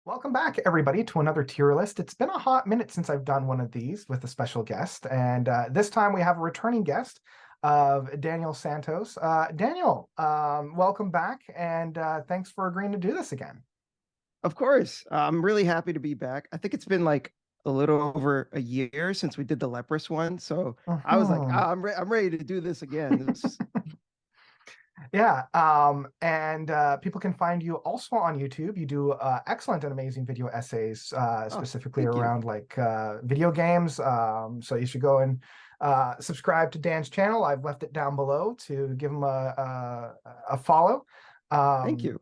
Welcome back, everybody, to another tier list. It's been a hot minute since I've done one of these with a special guest, and this time we have a returning guest of Daniel Santos. Daniel, welcome back, and thanks for agreeing to do this again. Of course. I'm really happy to be back. I think it's been like a little over a year since we did the leprous one. So I was like, Mhm. I'm ready to do this again. Yeah, and people can find you also on YouTube. You do excellent and amazing video essays, Oh, specifically thank you. around like video games. So you should go and subscribe to Dan's channel. I've left it down below to give him a follow. Thank Um, you.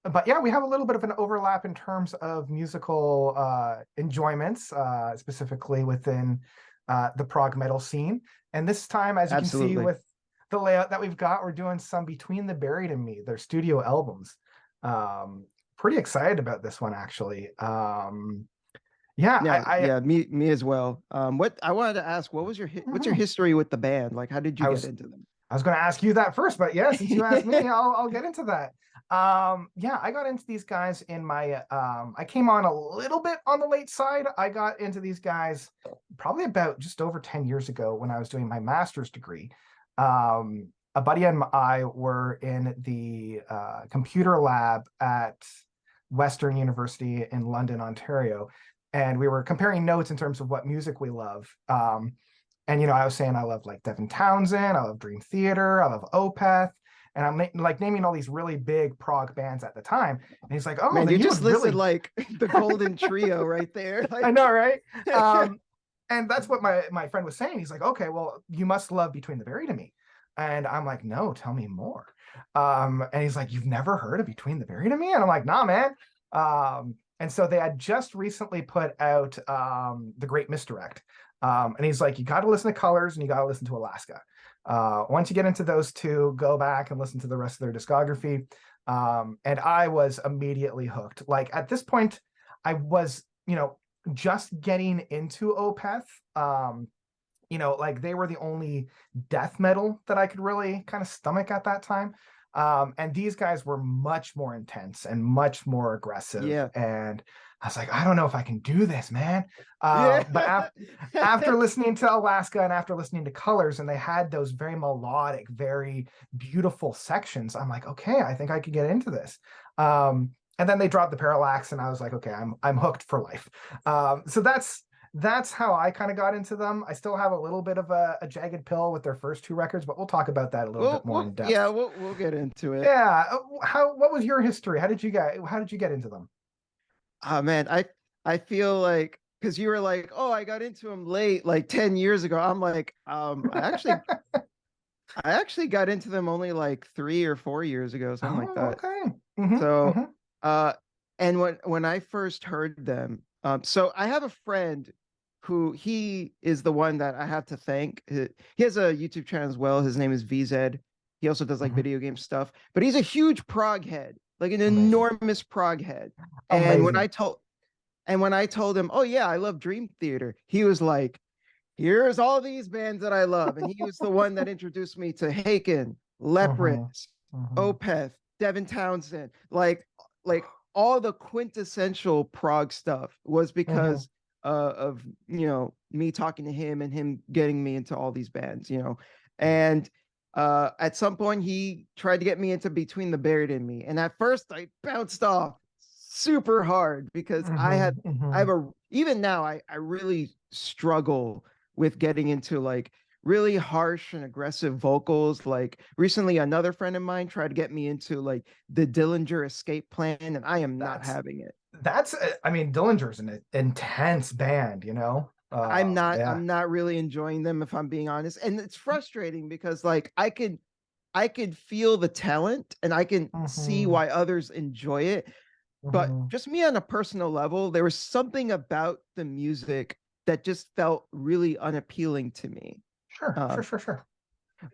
but yeah, we have a little bit of an overlap in terms of musical enjoyments, specifically within the prog metal scene. And this time, as you can see Absolutely. with the layout that we've got, we're doing some Between the Buried and Me, their studio albums. Um, Pretty excited about this one, actually. Yeah, Yeah, I, yeah, me as well. What I wanted to ask, what's your mhm. history with the band? Like, how did you I get was into them? I was going to ask you that first, but yeah, since you asked me, I'll get into that. Yeah, I got into these guys in my I came on a little bit on the late side. I got into these guys probably about just over 10 years ago when I was doing my master's degree. A buddy and I were in the computer lab at Western University in London, Ontario, and we were comparing notes in terms of what music we love. And I was saying I love like Devin Townsend, I love Dream Theater, I love Opeth, and I'm like naming all these really big prog bands at the time. And he's like, "Oh, Man, then you you just would listed really." like the golden trio right there. I Like, know, right? And that's what my friend was saying. He's like, "Okay, well, you must love Between the Buried and Me," and I'm like, "No, tell me more." And he's like, "You've never heard of Between the Buried and Me?" And I'm like, "Nah, man." And so they had just recently put out The Great Misdirect. And he's like, you got to listen to Colors and you got to listen to Alaska. Once you get into those two, go back and listen to the rest of their discography. And I was immediately hooked. Like at this point, I was, just getting into Opeth. Like they were the only death metal that I could really kind of stomach at that time. And these guys were much more intense and much more aggressive. yeah. And I was like, I don't know if I can do this, man. Yeah. But after listening to Alaska and after listening to Colors, and they had those very melodic, very beautiful sections, I'm like, okay, I think I could get into this. And then they dropped the Parallax, and I was like, okay, I'm hooked for life. So that's how I kind of got into them. I still have a little bit of a jagged pill with their first two records, but we'll talk about that a little bit more in Yeah, depth. we'll get into it. Yeah, what was your history? How did you get into them? Oh man, I feel like because you were like, oh, I got into them late, like 10 years ago. I'm like, I actually got into them only like 3 or 4 years ago, something like Oh, that. okay. Mm-hmm, So mm-hmm. uh and when I first heard them, so I have a friend who he is the one that I have to thank. He has a YouTube channel as well. His name is VZ. He also does like Mm-hmm. video game stuff, but he's a huge prog head, like an Amazing. enormous prog head. And when I Amazing. told and when I told him, "Oh yeah, I love Dream Theater," he was like, "Here's all these bands that I love." And he was the one that introduced me to Haken, Mm-hmm. Leprous, Mm-hmm. Opeth, Devin Townsend, like all the quintessential prog stuff was Mm-hmm. because of me talking to him and him getting me into all these bands. And at some point he tried to get me into Between the Buried and Me, and at first I bounced off super hard because Mm-hmm. I have Mm-hmm. a even now I really struggle with getting into like really harsh and aggressive vocals. Like recently, another friend of mine tried to get me into like the Dillinger Escape Plan, and I am not That's having it. I mean, Dillinger's an intense band, yeah. I'm not really enjoying them if I'm being honest. And it's frustrating because like I could feel the talent and I can see Mm-hmm. why others enjoy it. But Mm-hmm. just me on a personal level, there was something about the music that just felt really unappealing to me. Sure, sure, Um, sure, sure.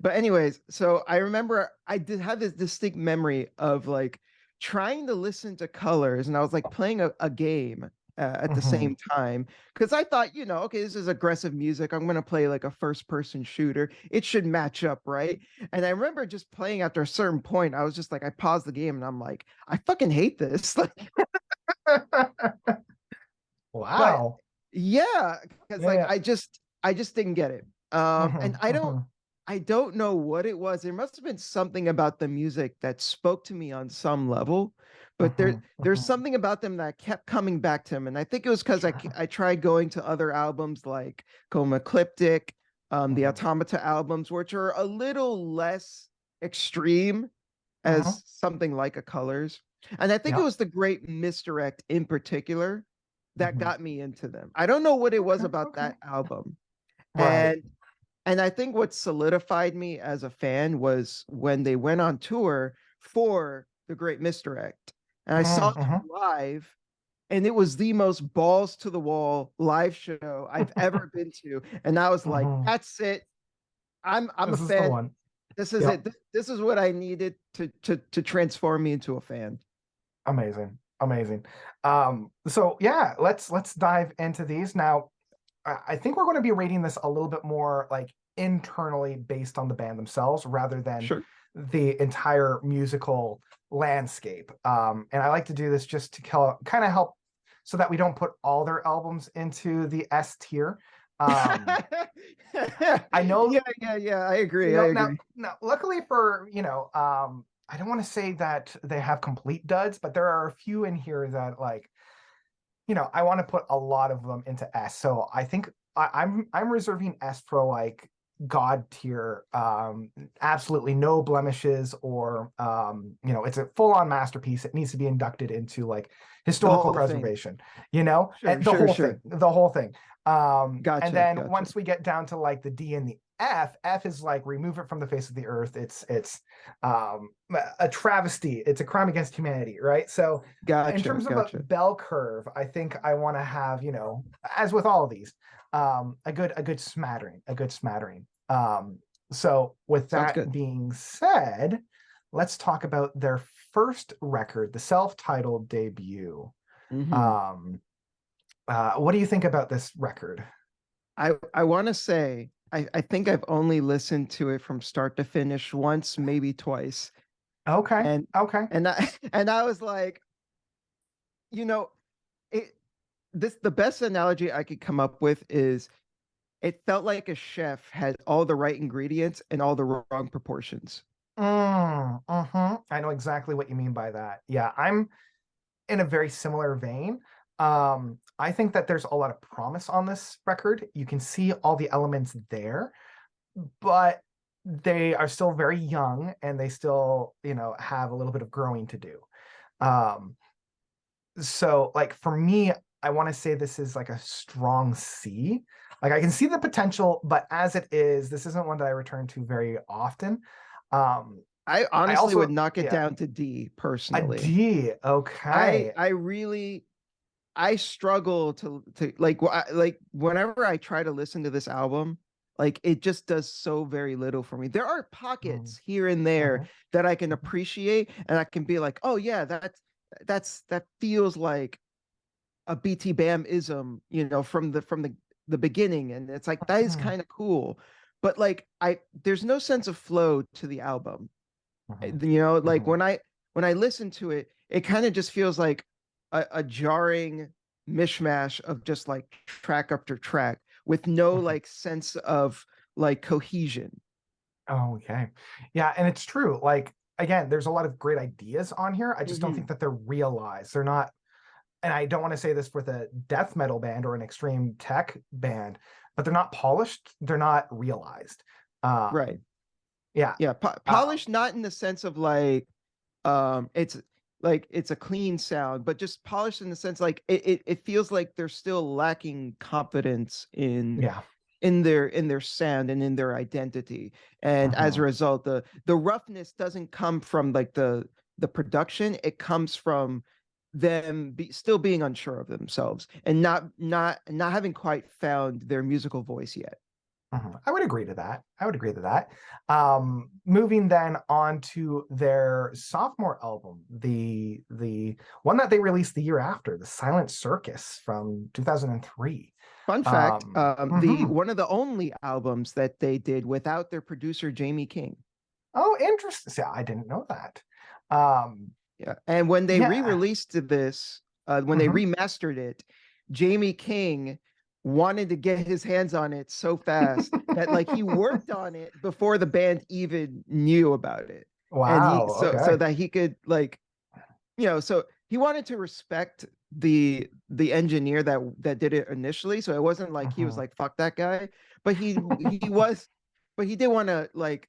but anyways, so I remember I did have this distinct memory of like trying to listen to Colors, and I was like playing a game at the Mm-hmm. same time because I thought, okay, this is aggressive music. I'm gonna play like a first person shooter. It should match up, right? And I remember just playing after a certain point. I was just like, I paused the game and I'm like, I fucking hate this. Like, But Wow. yeah, because Yeah, like yeah. I just didn't get it. And Mhm, mhm, I don't know what it was. There must have been something about the music that spoke to me on some level, but mhm, there's mhm. something about them that kept coming back to him. And I think it was because Sure. I tried going to other albums like Coma Ecliptic, the Mhm, Automata albums, which are a little less extreme mhm. as something like a Colors. And I think it Yep. was the Great Misdirect in particular that Mhm. got me into them. I don't know what it was Okay, about okay. that album. Right. And I think what solidified me as a fan was when they went on tour for The Great Misdirect. And I saw them Mhm. live, and it was the most balls to the wall live show I've ever been to. And I was like, Mhm. that's it. I'm a This is the fan. one. This is Yep. it. This is what I needed to transform me into a fan. Amazing. Amazing. So yeah, let's dive into these. Now, I think we're going to be rating this a little bit more like internally based on the band themselves rather than Sure. the entire musical landscape. And I like to do this just to kind of help so that we don't put all their albums into the S tier. Um, I know, Yeah. I agree. I now, agree. luckily for, I don't want to say that they have complete duds, but there are a few in here that like, I want to put a lot of them into S. So I think I'm reserving S for like God tier, absolutely no blemishes, or it's a full on masterpiece. It needs to be inducted into like The historical Hall of Fame. preservation, Sure, and the sure, whole sure. thing, the whole thing. And Gotcha, then gotcha. once we get down to like the D and the F is like remove it from the face of the earth. It's a travesty. It's a crime against humanity, right? So in Gotcha, terms of a gotcha. bell curve, I think I want to have, as with all of these, a good smattering, a good smattering. So with Sounds that good. being said, let's talk about their first record, the self-titled debut. Hmm. Um, what do you think about this record? I want to say I think I've only listened to it from start to finish once, maybe twice. Okay, And okay. and I was like, you know, it this the best analogy I could come up with is it felt like a chef had all the right ingredients and all the wrong proportions. I know exactly what you mean by that. Yeah, I'm in a very similar vein. I think that there's a lot of promise on this record. You can see all the elements there, but they are still very young and they still, have a little bit of growing to do. Um, so like for me, I want to say this is like a strong C. Like I can see the potential, but as it is, this isn't one that I return to very often. Um, I I honestly would also, knock it yeah, down to D a personally. D. Okay. I really I struggle to like like whenever I try to listen to this album, like it just does so very little for me. There are Mhm, pockets here and there mhm, that I can mhm, appreciate and I can be like, "Oh yeah, that feels like a BT Bam ism, from the beginning." And it's like that is mhm, kind of cool. But like there's no sense of flow to the album. mhm, Like mhm, when I listen to it, it kind of just feels like a jarring mishmash of just like track after track with no mhm. like sense of like cohesion. Oh, okay. Yeah, and it's true. Like again, there's a lot of great ideas on here. I just don't think Hmm. that they're realized. They're not, and I don't want to say this with a death metal band or an extreme tech band, but they're not polished. They're not realized. Right. Yeah. Yeah. Um, Polished, not in the sense of like it's it's a clean sound, but just polished in the sense like it feels like they're still lacking confidence yeah. in their sound and in their identity. And as a Mhm, result, the roughness doesn't come from like the production. It comes from them still being unsure of themselves and not having quite found their musical voice yet. mhm. I would agree to that. I would agree to that. Moving then on to their sophomore album, the one that they released the year after, The Silent Circus from 2003. Fun fact, the Mhm. one of the only albums that they did without their producer Jamie King. Oh, interesting. See, I didn't know that. Um, Yeah. And when they yeah. re-released this, when they Mhm. remastered it, Jamie King wanted to get his hands on it so fast that like he worked on it before the band even knew about it. And he Wow. so Okay. that he could like, so he wanted to respect the engineer that did it initially. So it wasn't like he was Mhm. like, fuck that guy. But he was, but he did want to like,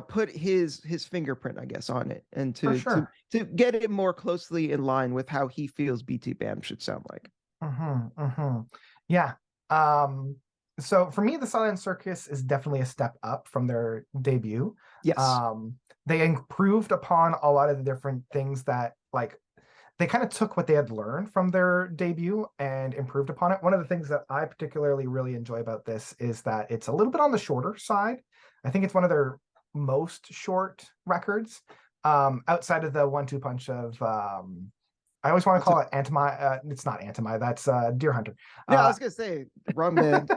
put his fingerprint, I guess, on it, and For to sure. get it more closely in line with how he feels BT Bam should sound like. Yeah. Um, so for me, the Silent Circus is definitely a step up from their debut. Yes. They improved upon a lot of the different things that like they kind of took what they had learned from their debut and improved upon it. One of the things that I particularly really enjoy about this is that it's a little bit on the shorter side. I think it's one of their most short records, outside of the one-two punch of I always want to That's a, call it Antimi. It's not Antimi. That's Deer Hunter. no, I Uh, was gonna say wrong band.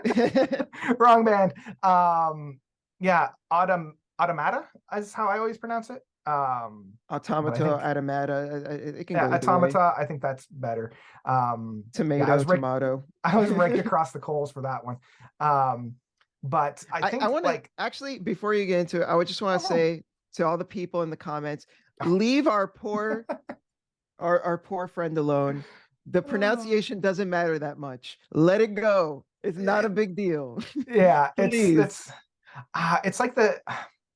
wrong band. Yeah, Automata is how I always pronounce it. But I Automata, think Automata, it can yeah, go either way. Automata. I think that's better. Yeah, Tomato, tomato. I was raked across the coals for that one. Um, but I I think want to like actually, before you get into it, I would just want to oh, say to all the people in the comments, oh, leave our poor friend alone. The oh. pronunciation doesn't matter that much. Let it go. It's not a big deal. Yeah, Please. it's like the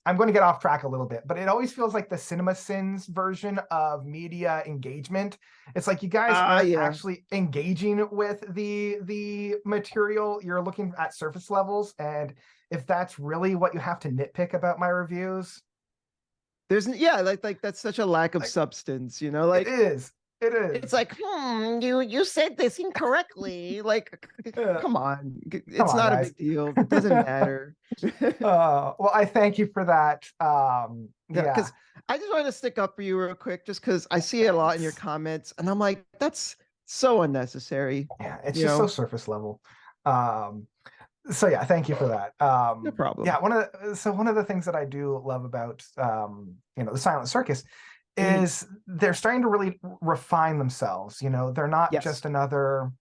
I'm going to get off track a little bit, but it always feels like the Cinema Sins version of media engagement. It's like you guys Ah, aren't yeah. actually engaging with the material. You're looking at surface levels, and if that's really what you have to nitpick about my reviews, There's yeah, like that's such a lack of like substance, it like is. It it's is. like, you said this incorrectly. Like, Uh, come on. come It's on, not a guys. big deal. It doesn't matter. Well, I thank you for that. Yeah, Yeah, because I just want to stick up for you real quick, just because I see it a lot in your thanks. comments, and I'm like, that's so unnecessary. Yeah, it's You just so know, surface level. Um, so yeah, thank you for that. no problem. Yeah, one of the things that I do love about the Silent Circus Mhm. is they're starting to really refine themselves. They're not Yes. just another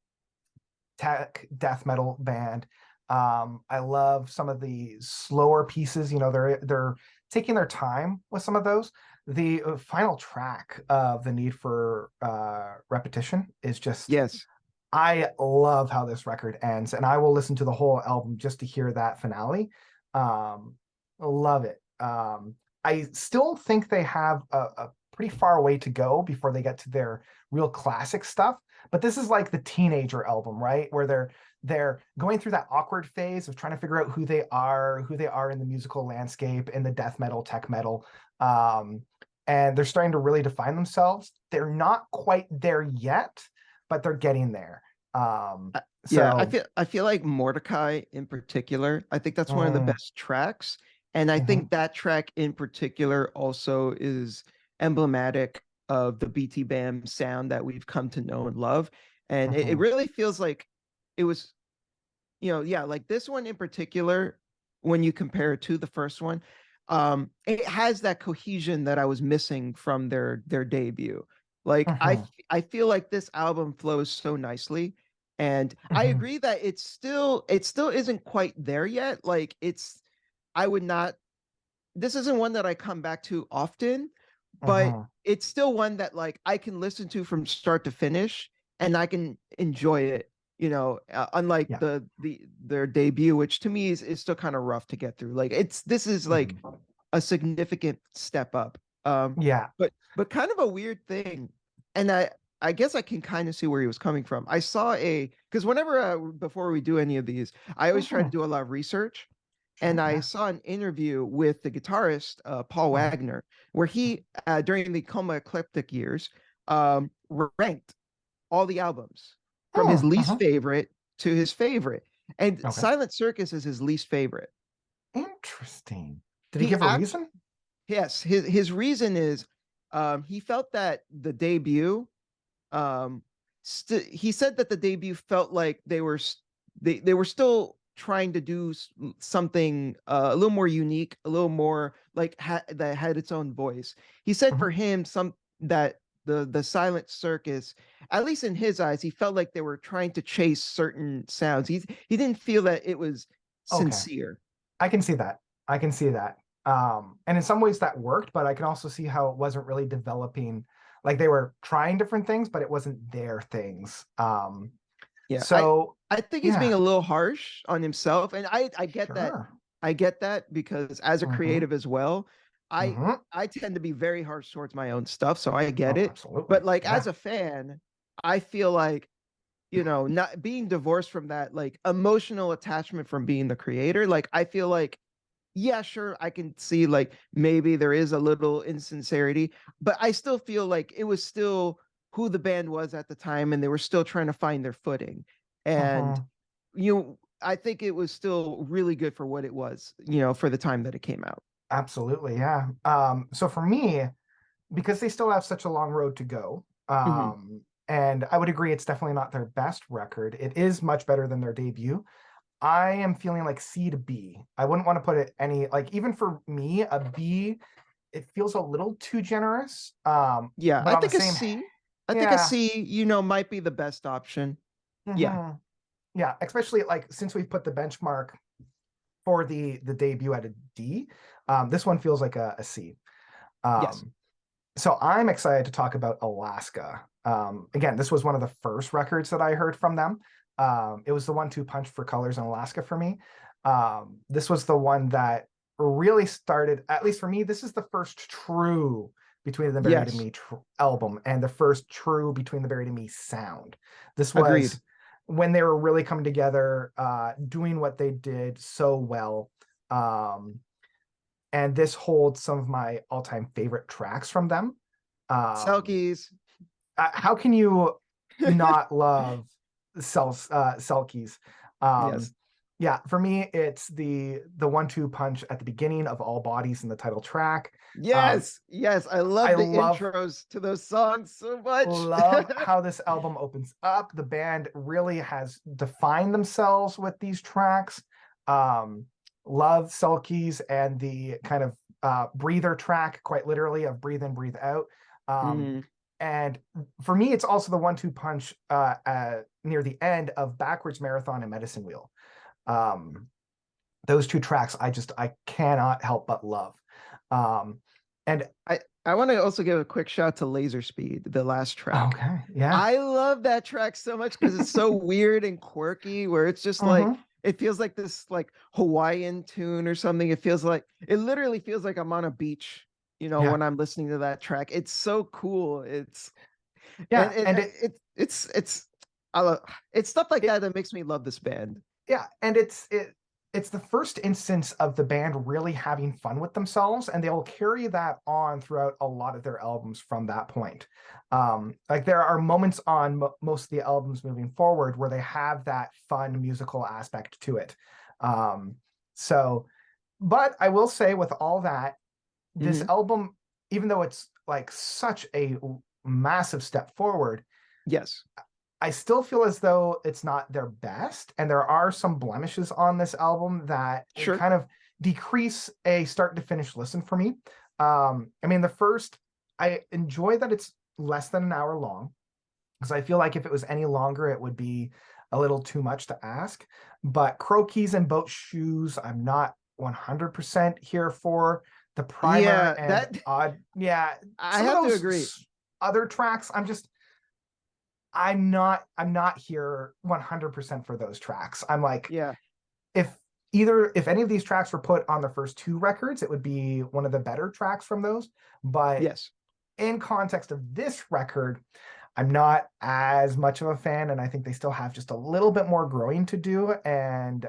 tech death metal band. I love some of the slower pieces. They're taking their time with some of those. The final track of the Need for Repetition is just Yes. I love how this record ends, and I will listen to the whole album just to hear that finale. Love it. I still think they have a pretty far way to go before they get to their real classic stuff. But this is like the teenager album, right? Where they're going through that awkward phase of trying to figure out who they are in the musical landscape, in the death metal, tech metal. Um, and they're starting to really define themselves. They're not quite there yet, but they're getting there. Um, Yeah, so I feel like Mordecai in particular, I think that's one of the mm, best tracks. And I mhm, think that track in particular also is emblematic of the BT Bam sound that we've come to know and love. And it mhm, really feels like it was, yeah, like this one in particular, when you compare it to the first one, it has that cohesion that I was missing from their debut. Like mhm, I feel like this album flows so nicely, and I mhm, agree that it still isn't quite there yet. Like I would not, this isn't one that I come back to often, but mhm, it's still one that like I can listen to from start to finish and I can enjoy it. Unlike yeah, their debut, which to me is still kind of rough to get through. Like this is like mhm, a significant step up. yeah, But kind of a weird thing, and I guess I can kind of see where he was coming from. I saw because whenever before we do any of these, I always try to mhm, do a lot of research, and sure, I yeah, saw an interview with the guitarist Paul mhm, Wagner, where he during the Coma Ecliptic years ranked all the albums from his least mhm, favorite to his favorite, and okay, Silent Circus is his least favorite. interesting. Did he He give a act reason? Yes, his reason is he felt that the debut um he said that the debut felt like they were still trying to do something a little more unique, a little more like that had its own voice. He said Mhm, for him some that the Silent Circus, at least in his eyes, he felt like they were trying to chase certain sounds. He didn't feel that it was Okay. sincere. I can see that. I can see that. And in some ways that worked, but I can also see how it wasn't really developing. Like they were trying different things, but it wasn't their things. Yeah, So I think he's being yeah, a little harsh on himself, and I get that. sure. I get that because as a Mm-hmm. creative as well, I Mm-hmm. I tend to be very harsh towards my own stuff, so I get Oh, it. absolutely. But like Yeah. as a fan, I feel like, not being divorced from that like emotional attachment from being the creator, like I feel like, yeah, sure, I can see like maybe there is a little insincerity, but I still feel like it was still who the band was at the time and they were still trying to find their footing. And Mm-hmm. I think it was still really good for what it was, for the time that it came out. Absolutely. Yeah. So for me, because they still have such a long road to go, Mhm. and I would agree it's definitely not their best record. It is much better than their debut. I am feeling like C to B. I wouldn't want to put it any like even for me, a B, it feels a little too generous. Yeah, But I on the think a same, C. I think a yeah, C, might be the best option. Yeah. mhm, yeah, especially like since we've put the benchmark for the debut at a D, this one feels like a C. Yes. Um, so I'm excited to talk about Alaska. Again, this was one of the first records that I heard from them. It was the one-two punch for Colors in Alaska for me. This was the one that really started, at least for me, this is the first true Between the Buried and Yes. Me album and the first true Between the Buried and Me sound. This Agreed. was when they were really coming together, doing what they did so well. Um, and this holds some of my all-time favorite tracks from them. Um, Selkies. how can you not love Selkies? Yes. Um, yeah, for me, it's the one-two punch at the beginning of All Bodies in the title track. Um, Yes, yes, I I love the love intros to those songs so much. love how this album opens up. The band really has defined themselves with these tracks. Um, love Selkies and the kind of breather track, quite literally, of breathe in, breathe out. Um, Mhm. and for me, it's also the one-two punch near the end of Backwards Marathon and Medicine Wheel. Um, those two tracks, I cannot help but love. Um, and I want to also give a quick shout to Laser Speed, the last track. okay, yeah. I love that track so much because it's so weird and quirky, where it's just like Mm-hmm. it feels like this like Hawaiian tune or something. It literally feels like I'm on a beach, Yeah, when I'm listening to that track. It's so cool. It's and yeah, and it's I love it's stuff like it that that makes me love this band. yeah, and it's the first instance of the band really having fun with themselves, and they'll carry that on throughout a lot of their albums from that point. Like there are moments on most of the albums moving forward where they have that fun musical aspect to it. Um, so, but I will say with all that, this Mhm. album, even though it's like such a massive step forward, Yes. I still feel as though it's not their best, and there are some blemishes on this album that Sure. kind of decrease a start to finish listen for me. I mean, the first, I enjoy that it's less than an hour long because I feel like if it was any longer, it would be a little too much to ask. But Croquis and Boat Shoes, I'm not 100% here for. The Primer Yeah, and that Odd, yeah, I some of have to those agree. other tracks, I'm not here 100% for those tracks. I'm like, Yeah. if if any of these tracks were put on the first two records, it would be one of the better tracks from those. But Yes. in context of this record, I'm not as much of a fan, and I think they still have just a little bit more growing to do and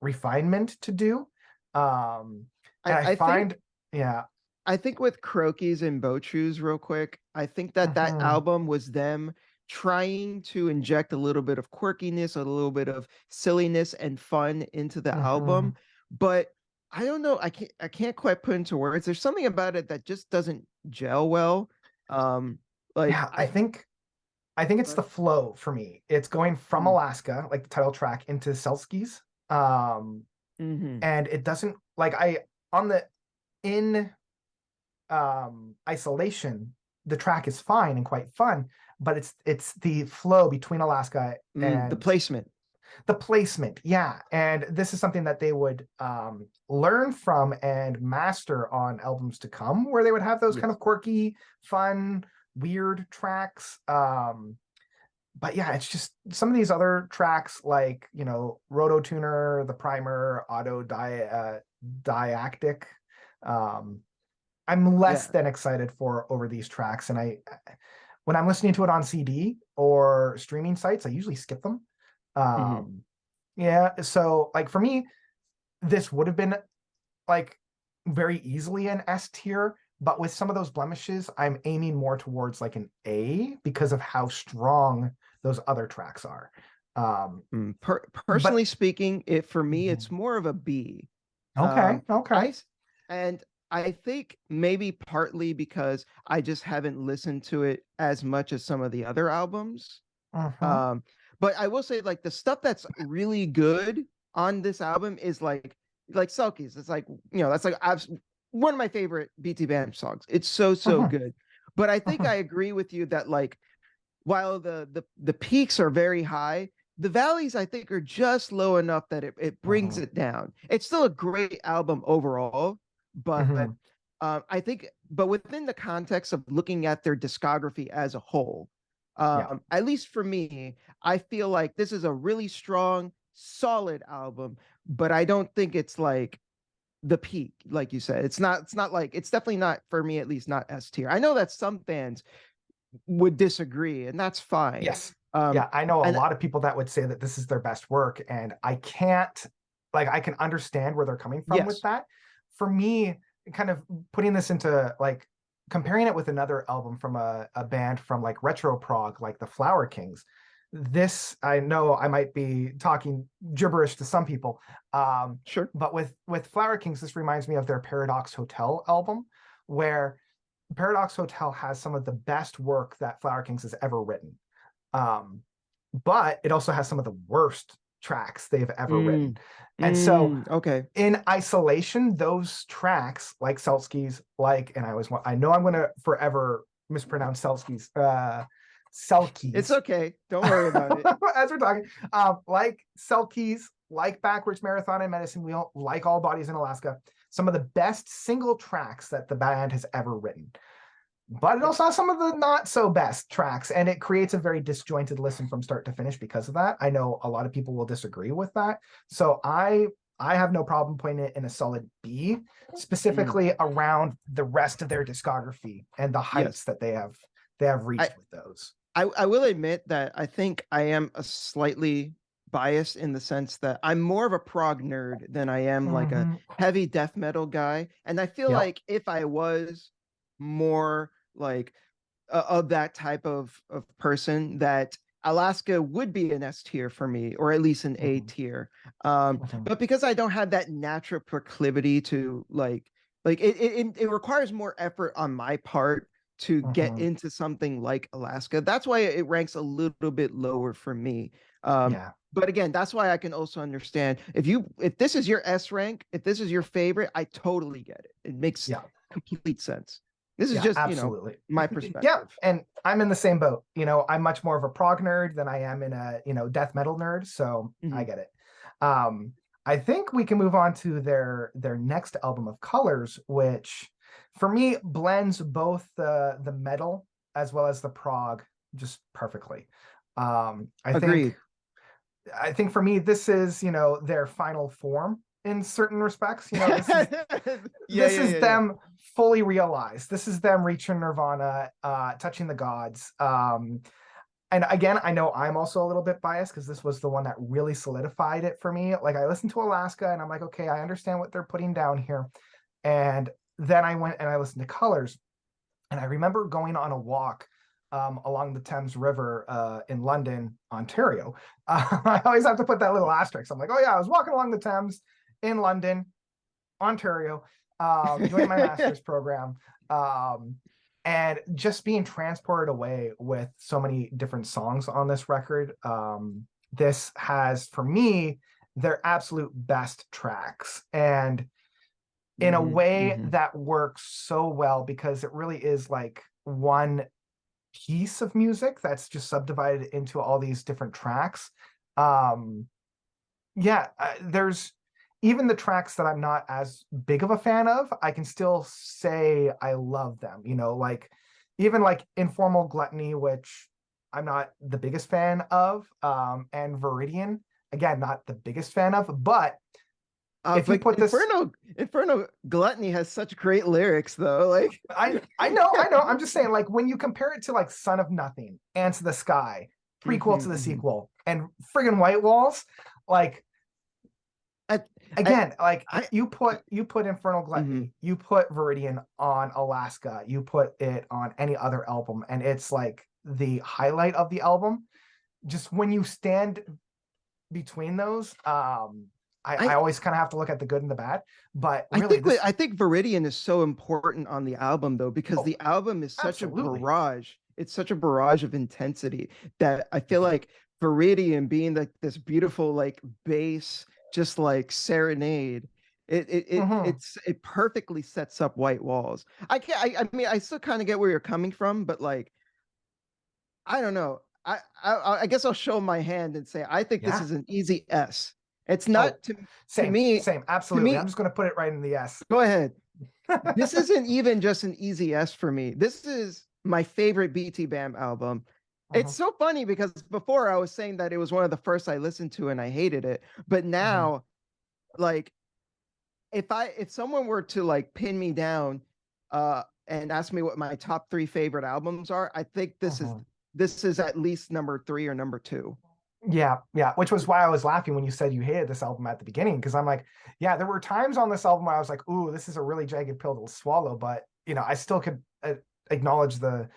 refinement to do. Um, I, and I I find, think yeah, I think with Croquis and Boat Shoes, real quick, I think that mhm, album was them trying to inject a little bit of quirkiness, a little bit of silliness and fun into the album. mhm. But I don't know. I can't quite put into words. There's something about it that just doesn't gel well. Um, like Yeah, I think it's uh, the flow for me. It's going from mm, Alaska, like the title track, into Selskies. Um, mhm. and it doesn't like I on the in isolation, the track is fine and quite fun, but it's the flow between Alaska The and placement. the placement. Yeah, and this is something that they would learn from and master on albums to come, where they would have those kind Yes. of quirky, fun, weird tracks. But yeah, it's just some of these other tracks like, Roto Tuner, The Primer, Diactic. Um, I'm less Yeah. than excited for over these tracks. And when I'm listening to it on CD or streaming sites, I usually skip them. Mhm. Yeah. So like for me, this would have been like very easily an S tier, but with some of those blemishes, I'm aiming more towards like an A because of how strong those other tracks are. But Personally speaking, for me, it's more of a B. okay, okay. I and I think maybe partly because I just haven't listened to it as much as some of the other albums. Mhm. Um, but I will say, like, the stuff that's really good on this album is like Selkies. It's like, that's like one of my favorite BT Bam songs. It's so Mhm. good. But I think I Mhm. agree with you that, like, while the peaks are very high, the valleys I think are just low enough that it brings Mhm. it down. It's still a great album overall, but Mhm. I think, but within the context of looking at their discography as a whole, Yeah. at least for me, I feel like this is a really strong, solid album, but I don't think it's like the peak, like you said. It's not like, it's definitely not, for me at least, not S tier. I know that some fans would disagree, and that's fine. Yes. Um, Yeah, I know a and lot of people that would say that this is their best work, and I can't, like, I can understand where they're coming from with yes, that. For me, kind of putting this into like comparing it with another album from a band from like retro prog, like the Flower Kings. This, I know I might be talking gibberish to some people, sure. but with Flower Kings, this reminds me of their Paradox Hotel album, where Paradox Hotel has some of the best work that Flower Kings has ever written. Um, but it also has some of the worst tracks they've ever written. Mm, And so okay. in isolation, those tracks like Selski's, and I know I'm gonna forever mispronounce It's Selkies, okay. Don't worry about it. as we're talking, like Selkies, like Backwards Marathon and Medicine Wheel, like All Bodies in Alaska, some of the best single tracks that the band has ever written. But it Yes. also has some of the not so best tracks, and it creates a very disjointed listen from start to finish because of that. I know a lot of people will disagree with that. So I have no problem putting it in a solid B, Mm, specifically around the rest of their discography and the yes. heights that they have I, reached with those. I will admit that I think I am a slightly biased in the sense that I'm more of a prog nerd than I am like a Mhm. heavy death metal guy. And I feel Yep. like if I was more like of that type of person, that Alaska would be an S tier for me, or at least an A Mhm. tier. Mhm. But because I don't have that natural proclivity to like it requires more effort on my part to get Mhm. into something like Alaska. That's why it ranks a little bit lower for me. Um, Yeah. but again, that's why I can also understand if this is your S rank, if this is your favorite, I totally get it. It makes Yeah. complete sense. This is Yeah, just, absolutely. my Yeah, perspective. and I'm in the same boat. I'm much more of a prog nerd than I am in a, death metal nerd, so I Mhm. get it. Um, I think we can move on to their next album of Colors, which for me blends both the metal as well as the prog just perfectly. Um, I think Agreed. I think for me this is, their final form in certain respects. This is Yeah, yeah, this is yeah, yeah. them fully realized. This is them reaching nirvana, touching the gods. And again, I know I'm also a little bit biased because this was the one that really solidified it for me. Like I listened to Alaska and I'm like, okay, I understand what they're putting down here. And then I went and I listened to Colors, and I remember going on a walk along the Thames River in London, Ontario. I always have to put that little asterisk. I'm like, oh yeah, I was walking along the Thames in London, Ontario, doing my master's program, um, and just being transported away with so many different songs on this record. This has, for me, their absolute best tracks, and in a Mhm, way mhm. that works so well because it really is like one piece of music that's just subdivided into all these different tracks. Um, yeah, there's even the tracks that I'm not as big of a fan of, I can still say I love them, like even like Informal Gluttony, which I'm not the biggest fan of, and Viridian, again, not the biggest fan of, but if you But put this, Inferno Gluttony has such great lyrics though. Like I know, I'm just saying, like when you compare it to like Son of Nothing, Ants of the Sky, prequel to the sequel, and friggin' White Walls, like I, again, like I you put Infernal Gluttony, you put Viridian on Alaska, you put it on any other album, and it's like the highlight of the album. Just when you stand between those, I always kind of have to look at the good and the bad. But really, I think Viridian is so important on the album though, because the album is such absolutely. a barrage. It's such a barrage of intensity that I feel like Viridian being like this beautiful like bass, just like serenade. It perfectly sets up White Walls. I mean I still kind of get where you're coming from, but like I don't know. I guess I'll show my hand and say I think this is an easy S. It's not to same, me. absolutely. I'm just going to put it right in the S. Go ahead. This isn't even just an easy S for me. This is my favorite BT Bam album. It's so funny because before I was saying that it was one of the first I listened to and I hated it, but now, like, if someone were to like pin me down, and ask me what my top 3 favorite albums are, I think this is at least number 3 or number 2. Yeah, which was why I was laughing when you said you hated this album at the beginning, because I'm like, yeah, there were times on this album where I was like, ooh, this is a really jagged pill to swallow, but I still could acknowledge the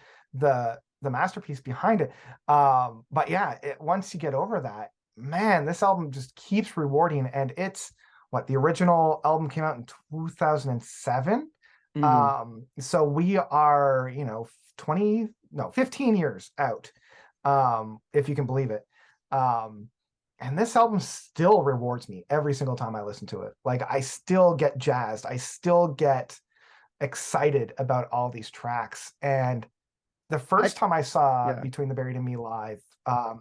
masterpiece behind it. But yeah, once you get over that, man, this album just keeps rewarding, and it's what the original album came out in 2007. So we are 15 years out, if you can believe it. And this album still rewards me every single time I listen to it. Like I still get jazzed. I still get excited about all these tracks. And the first time I saw Between the Buried and Me live,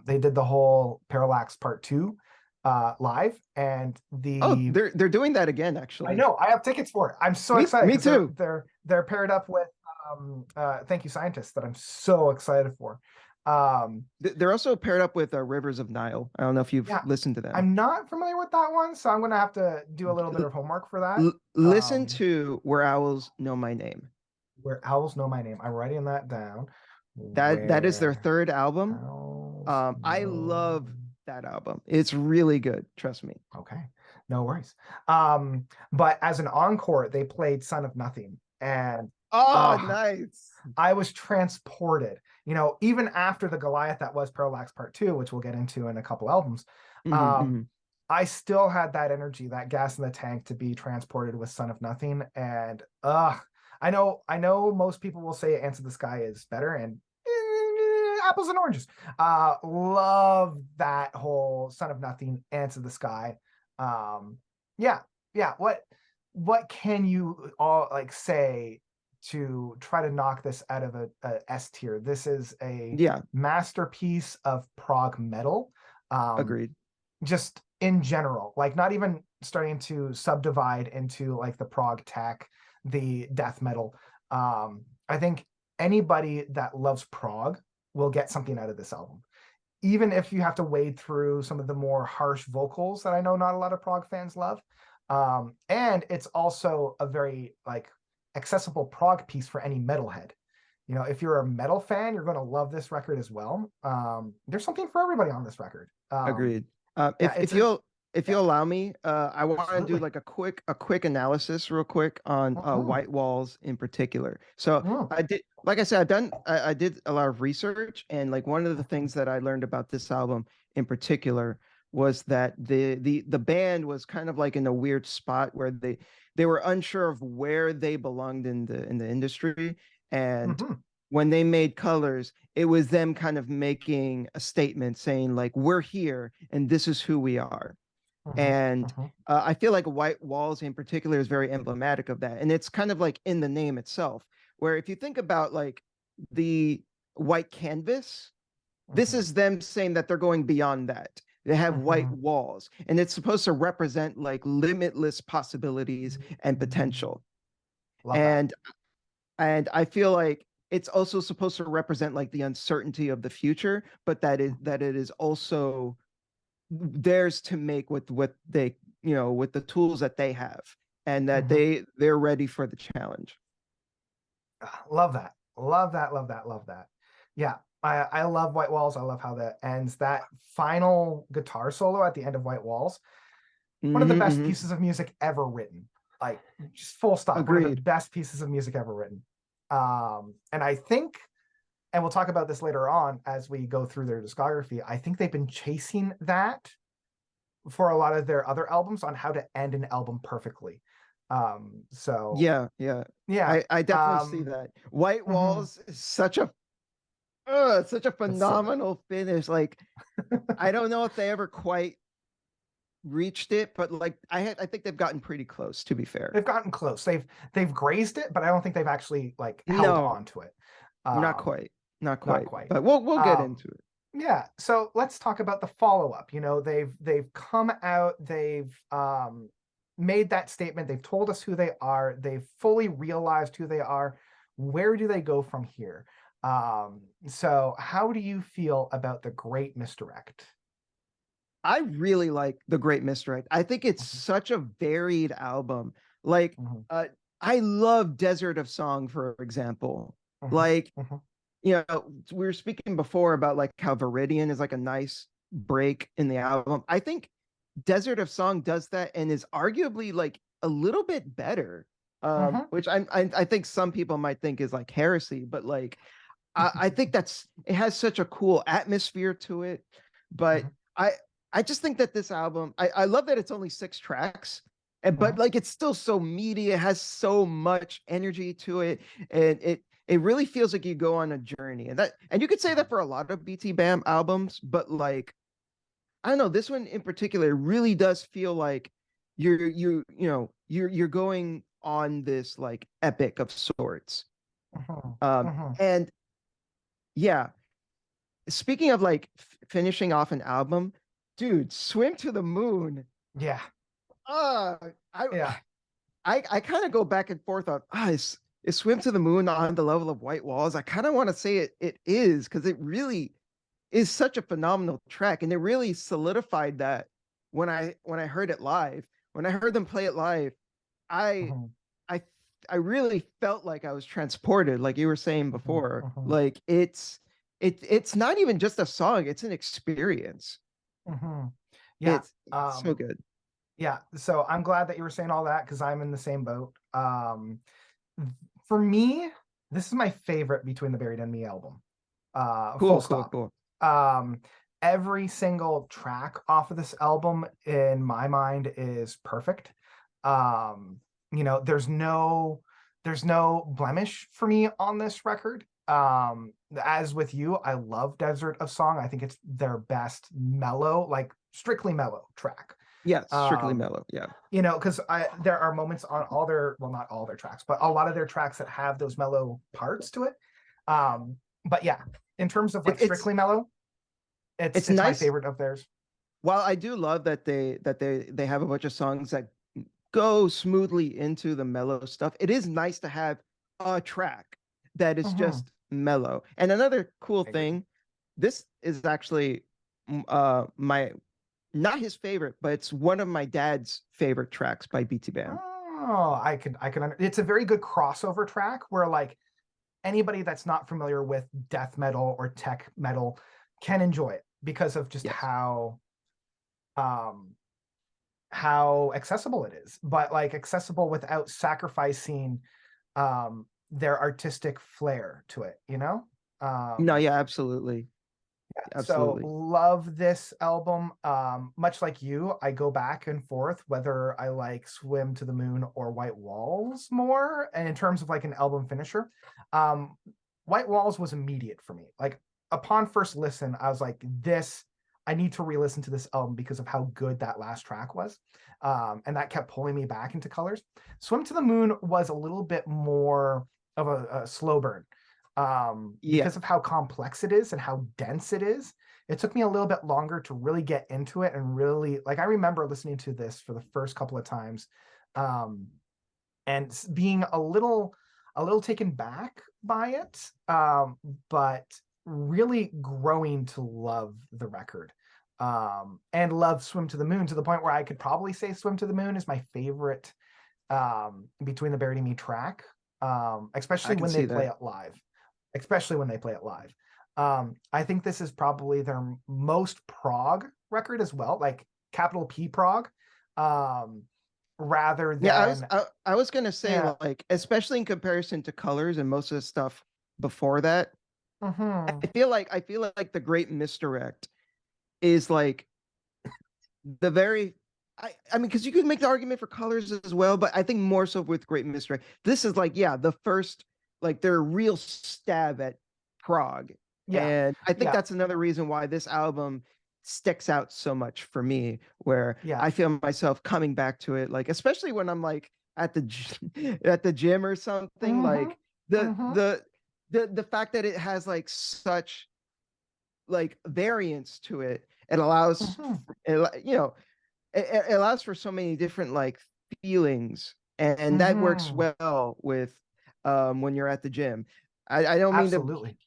they did the whole Parallax Part 2 live, and they're doing that again, actually. I know, I have tickets for it. I'm so excited. Me too. They're paired up with Thank You Scientist, that I'm so excited for. They're also paired up with Rivers of Nile. I don't know if you've listened to them. I'm not familiar with that one, so I'm gonna have to do a little bit of homework for that. Listen to Where Owls Know My Name. Where Owls Know My Name. I'm writing that down. That is their 3rd album. I love that album. It's really good. Trust me. Okay, no worries. But as an encore, they played Son of Nothing, and nice. I was transported. Even after the Goliath that was Parallax Part 2, which we'll get into in a couple albums, I still had that energy, that gas in the tank to be transported with Son of Nothing. And I know most people will say Ants of the Sky is better, and apples and oranges. Love that whole Son of Nothing, Ants of the Sky. What can you all like say to try to knock this out of a S tier? This is a masterpiece of prog metal. Agreed. Just in general, like not even starting to subdivide into like the prog tech, the death metal. I think anybody that loves prog will get something out of this album, even if you have to wade through some of the more harsh vocals that I know not a lot of prog fans love. And it's also a very like accessible prog piece for any metalhead. If you're a metal fan, you're going to love this record as well. There's something for everybody on this record. Agreed. If you'll allow me, I want to do like a quick analysis real quick on White Walls in particular. So I did, like I said, I did a lot of research, and like one of the things that I learned about this album in particular was that the band was kind of like in a weird spot where they were unsure of where they belonged in the industry, and when they made Colors, it was them kind of making a statement saying like, we're here and this is who we are. And I feel like White Walls in particular is very emblematic of that, and it's kind of like in the name itself, where if you think about like the white canvas. This Mhm, is them saying that they're going beyond that. They have white mhm. walls, and it's supposed to represent like limitless possibilities and potential. Love that. And I feel like it's also supposed to represent like the uncertainty of the future, but that it is also theirs to make with what they, with the tools that they have, and that Mhm. they're ready for the challenge. Love that. Love that. Love that. Love that. Yeah. I love White Walls. I love how that ends. That final guitar solo at the end of White Walls, one of the Hmm. best Hmm. pieces of music ever written. Like just full stop. One of the Agreed. best pieces of music ever written. And I think, and we'll talk about this later on as we go through their discography, I think they've been chasing that for a lot of their other albums on how to end an album perfectly. So Yeah, yeah. yeah. I definitely see that. White Mhm. Walls is such a It's so good. phenomenal finish. Like, I don't know if they ever quite reached it, but like I think they've gotten pretty close, to be fair. They've gotten close. They've grazed it, but I don't think they've actually like held No, on to it. not Um, quite. Not not quite. quite. But we'll get Um, into it. yeah. So let's talk about the follow-up. They've come out, they've made that statement, they've told us who they are, they've fully realized who they are. Where do they go from here? So how do you feel about the Great Misdirect? I really like The Great Misdirect. I think it's Mhm, such a varied album. Like, mhm, uh, I love Desert of Song, for example. mhm, Like, mhm, we were speaking before about like how Viridian is like a nice break in the album. I think Desert of Song does that and is arguably like a little bit better. mhm. Which I think some people might think is like heresy, but like I think it has such a cool atmosphere to it. But Mhm, I I just think that this album, I love that it's only 6 tracks, but mhm, like it's still so meaty. It has so much energy to it, and it really feels like you go on a journey. And you could say that mhm. for a lot of BT Bam albums, but like I don't know, this one in particular really does feel like you're going on this like epic of sorts. Mhm, Um, mhm. and yeah, speaking of like finishing off an album, dude, Swim to the Moon. Yeah, Uh I yeah. I kind of go back and forth on is Swim to the Moon on the level of White Walls. I kind of want to say it is, because it really is such a phenomenal track, and it really solidified that when I heard it live. When I heard them play it live, I Mhm, I I really felt like I was transported, like you were saying mhm, before. mhm, Like it's not even just a song, it's an experience. mhm. Yeah. It's so good. Yeah. So I'm glad that you were saying all that because I'm in the same boat. For me, this is my favorite Between the Buried and Me album. Full Cool, cool, stop. cool. Um, every single track off of this album, in my mind, is perfect. Um, there's no blemish for me on this record. As with you, I love Desert of Song. I think it's their best mellow, like strictly mellow track. Yes, strictly Um, mellow. Yeah. because there are moments on all their, well, not all their tracks, but a lot of their tracks that have those mellow parts to it. But yeah, in terms of It, like it's strictly mellow, it's it's it's my nice. favorite of theirs. While I do love that they have a bunch of songs that go smoothly into the mellow stuff, it is nice to have a track that is Mhm. just mellow. And another cool I agree. thing, this is actually my not his favorite, but it's one of my dad's favorite tracks by BT Bam. Oh, I can. It's a very good crossover track where like anybody that's not familiar with death metal or tech metal can enjoy it because of just Yes. um how accessible it is, but like accessible without sacrificing their artistic flair to it. No, Um yeah, absolutely. so Absolutely. love this album. Much like you, I go back and forth whether I like Swim to the Moon or White Walls more. And in terms of like an album finisher, um, White Walls was immediate for me. Like upon first listen, I was like, this, I need to re-listen to this album because of how good that last track was. And that kept pulling me back into Colors. Swim to the Moon was a little bit more of a slow burn. Yeah. Because of how complex it is and how dense it is. It took me a little bit longer to really get into it and really like I remember listening to this for the first couple of times, um, and being a little taken back by it, but really growing to love the record, and love Swim to the Moon to the point where I could probably say Swim to the Moon is my favorite, Between the Buried and Me track, I especially can when they see play that. it live. Especially when they play it live. I think this is probably their most prog record as well, like capital P prog, um, rather Yeah, than I was gonna say, yeah. like, especially in comparison to Colors and most of the stuff before that, Hmm. I feel like the Great Misdirect is like the very I mean, because you could make the argument for Colors as well, but I think more so with Great Misdirect. This is like, yeah, the first, like, their real stab at prog. Yeah, And I think yeah, that's another reason why this album sticks out so much for me, where yeah. I feel myself coming back to it, like, especially when I'm like at at the gym or something, Hmm. like the Hmm. the the fact that it has like such like variance to it, it allows Hmm. you know, it allows for so many different like feelings, and that works Hmm. well with when you're at the gym. I don't mean to Absolutely.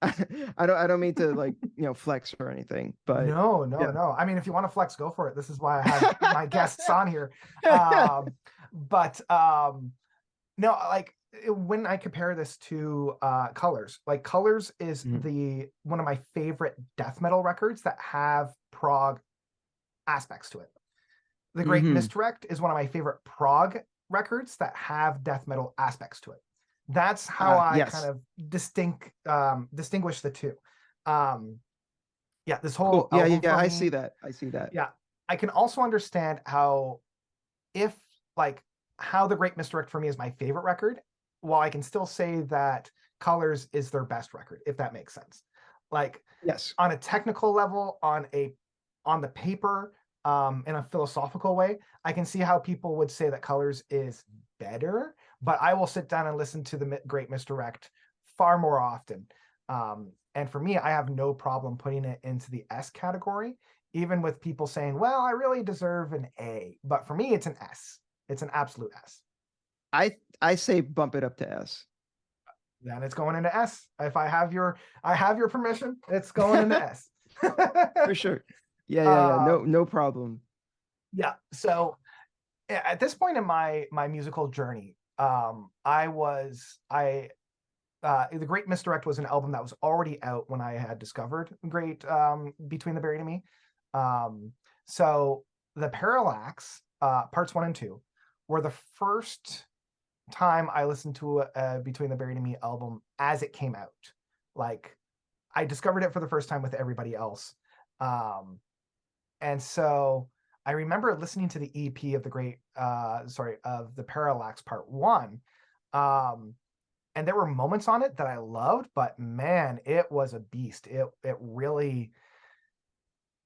I don't mean to like, flex or anything, but No, yeah. no, no. I mean, if you want to flex, go for it. This is why I have my guests on here. Um, but no, like when I compare this to Colors, like Colors is Mhm. the one of my favorite death metal records that have prog aspects to it. The Great Mhm. Misdirect is one of my favorite prog records that have death metal aspects to it. That's how I kind Yes. of distinguish the two. Um, yeah, this Cool. whole Yeah, album yeah, for I see me, that. I see that. yeah, I can also understand how if like how the Great Misdirect for me is my favorite record, while I can still say that Colors is their best record, if that makes sense. Like Yes. on a technical level, on the paper, in a philosophical way, I can see how people would say that Colors is better, but I will sit down and listen to the Great Misdirect far more often. And for me, I have no problem putting it into the S category, even with people saying, well, I really deserve an A. But for me, it's an S. It's an absolute S. I say bump it up to S. Then it's going into S. If I have your permission, it's going into S. For sure. Yeah, yeah, yeah. No, um, no problem. yeah. So at this point in my musical journey, I The Great Misdirect was an album that was already out when I had discovered Great Between the Buried and Me. Um, so the Parallax, parts 1 and 2, were the first time I listened to a Between the Buried and Me album as it came out. Like I discovered it for the first time with everybody else. Um, and so I remember listening to the EP of of the Parallax Part 1. Um, and there were moments on it that I loved, but man, it was a beast. It really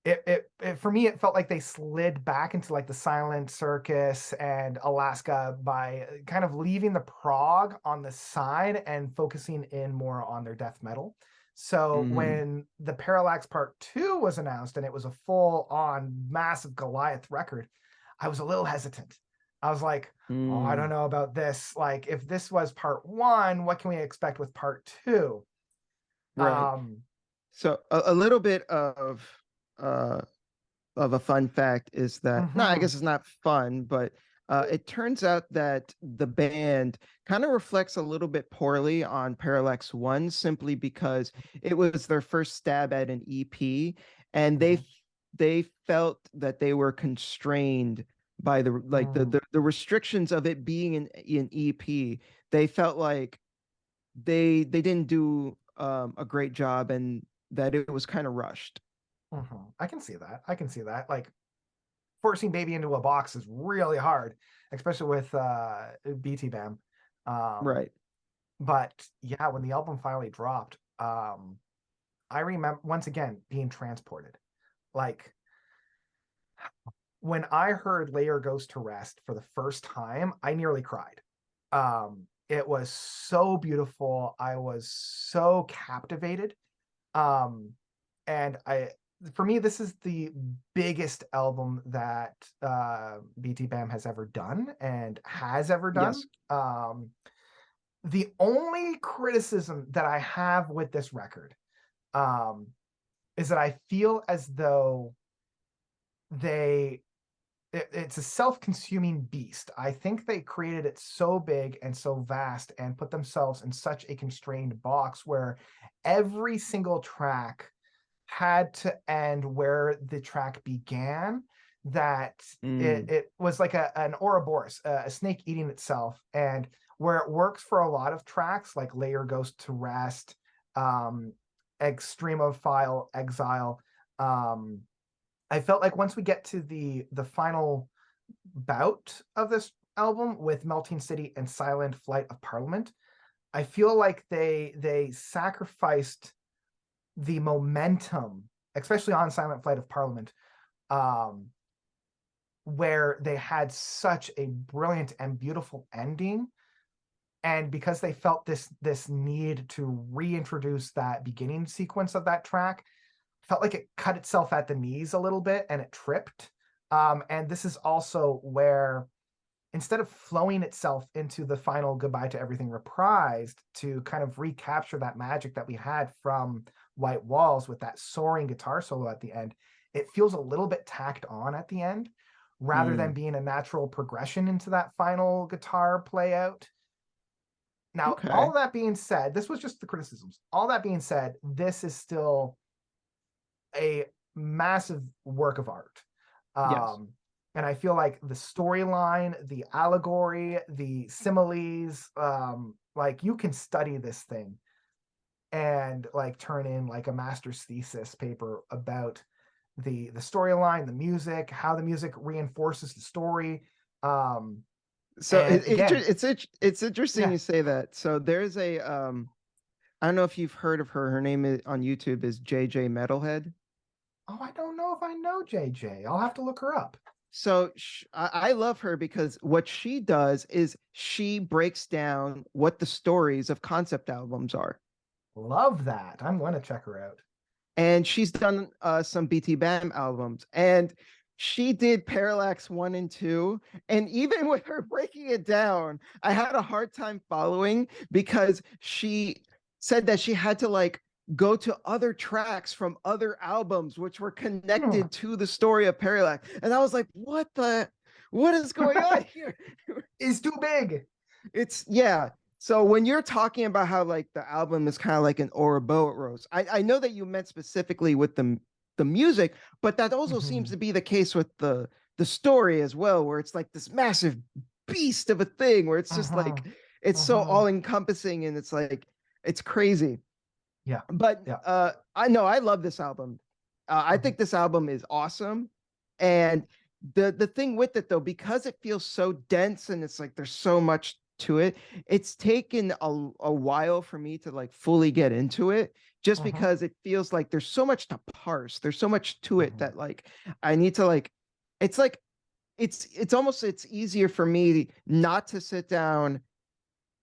it for me it felt like they slid back into like the Silent Circus and Alaska by kind of leaving the prog on the side and focusing in more on their death metal. So Mhm. when the Parallax Part 2 was announced and it was a full on massive Goliath record, I was a little hesitant. I was like, oh, I don't Mm. know about this. Like if this was part 1, what can we expect with part 2? Right. Um, So a little bit uh of a fun fact is that, no, I mhm, guess it's not fun, but it turns out that the band kind of reflects a little bit poorly on Parallax One, simply because it was their first stab at an EP, and mhm, they felt that they were constrained by the like mm, the restrictions of it being an EP. They felt like they didn't do a great job, and that it was kind of rushed. mhm. I can see that. I can see that. Like forcing baby into a box is really hard, especially with BT Bam. Um, Right. but yeah, when the album finally dropped, I remember once again being transported. Like when I heard Layer Goes to Rest for the first time, I nearly cried. It was so beautiful. I was so captivated. Um, and for me, this is the biggest album that BT Bam has ever done and has ever done. Yes. The only criticism that I have with this record um, is that I feel as though they it's a self-consuming beast. I think they created it so big and so vast and put themselves in such a constrained box where every single track had to end where the track began, that Mm. it was like an Ouroboros, a snake eating itself. And where it works for a lot of tracks like Layer Goes to Rest, um, Extremophile Exile, um, I felt like once we get to the final bout of this album with Melting City and Silent Flight of Parliament, I feel like they sacrificed the momentum, especially on Silent Flight of Parliament, um, where they had such a brilliant and beautiful ending. And because they felt this need to reintroduce that beginning sequence of that track, felt like it cut itself at the knees a little bit and it tripped. And this is also where instead of flowing itself into the final Goodbye to Everything reprised to kind of recapture that magic that we had from White Walls with that soaring guitar solo at the end, it feels a little bit tacked on at the end rather than Mm. being a natural progression into that final guitar play out. Now, all Okay. that being said, this was just the criticisms. All that being said, this is still a massive work of art. Yes. And I feel like the storyline, the allegory, the similes, like you can study this thing and like turn in like a master's thesis paper about the storyline, the music, how the music reinforces the story. Um, So and again, it's interesting yeah. you say that. So there's a I don't know if you've heard of her. Her name is, on YouTube, is JJ Metalhead. Oh, I don't know if I know JJ. I'll have to look her up. So I love her because what she does is she breaks down what the stories of concept albums are. Love that. I'm going to check her out. And she's done some BT Bam albums. And she did Parallax 1 and 2. And even with her breaking it down, I had a hard time following because she said that she had to like go to other tracks from other albums which were Hmm. connected to the story of Parallax. And I was like, what is going on here? Is too big. It's yeah. So when you're talking about how like the album is kind of like an Ouroboros, I know that you meant specifically with the music, but that also seems Mhm. to be the case with the story as well, where it's like this massive beast of a thing where it's just like Mhm. it's so all Mhm. encompassing and it's like it's crazy. Yeah. But Yeah. I know I love this album. I Mhm. think this album is awesome, and the thing with it though, because it feels so dense and it's like there's so much to it, it's taken a while for me to like fully get into it, just Mhm. because it feels like there's so much to parse. There's so much to it Mhm. that like I need to like it's almost it's easier for me not to sit down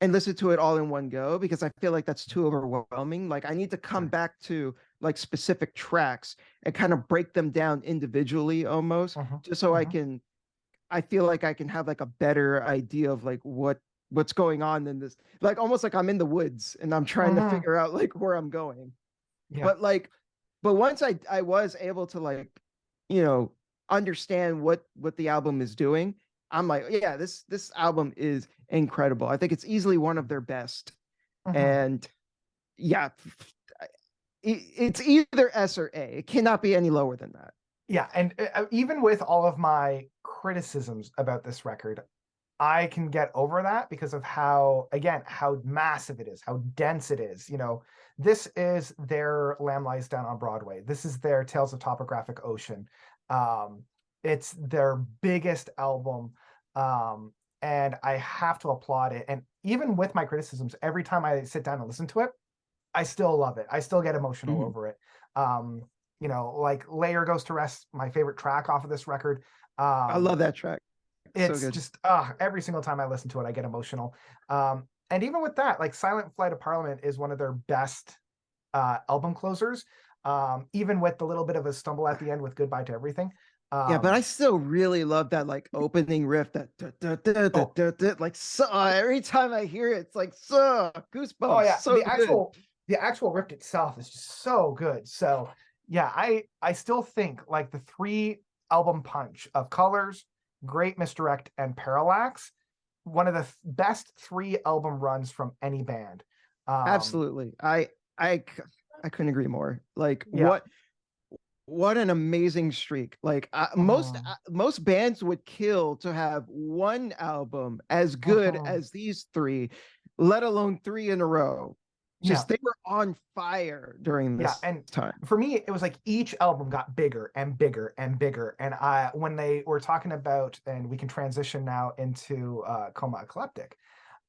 and listen to it all in one go because I feel like that's too overwhelming. Like I need to come Right. back to like specific tracks and kind of break them down individually almost, Mhm. just so Mhm. I feel like I can have like a better idea of like what's going on in this, like almost like I'm in the woods and I'm trying to Mhm. figure out like where I'm going. Yeah. But like but once I was able to like, you know, understand what the album is doing, I'm like, yeah, this album is incredible. I think it's easily one of their best. Mhm. And yeah, it's either S or A. It cannot be any lower than that. Yeah. And even with all of my criticisms about this record, I can get over that because of how, again, how massive it is, how dense it is. You know, this is their Lamb Lies Down on Broadway. This is their Tales of Topographic Ocean. Um, it's their biggest album. Um, and I have to applaud it. And even with my criticisms, every time I sit down and listen to it, I still love it. I still get emotional Mhm. over it. Um, you know, like Layer Goes to Rest, my favorite track off of this record. I Um, love that track. So it's good. just every single time I listen to it, I get emotional. and even with that, like Silent Flight of Parliament is one of their best album closers. Even with the little bit of a stumble at the end with Goodbye to Everything. Yeah, but I Um, still really love that like opening riff that oh, like so every time I hear it, it's like so oh goosebumps, yeah, so good. the actual riff itself is just so good. So yeah, I still think like the three album punch of Colors, Great Misdirect, and Parallax, one of the best three album runs from any band. Um, Absolutely. I I couldn't agree more. Like yeah. what an amazing streak. Like Mhm, most bands would kill to have one album as good mhm. as these three, let alone three in a row. Yeah. Just they were on fire during Yeah, this and time. for me, it was like each album got bigger and bigger and bigger. And I, when they were talking about, and we can transition now into Coma Eclectic,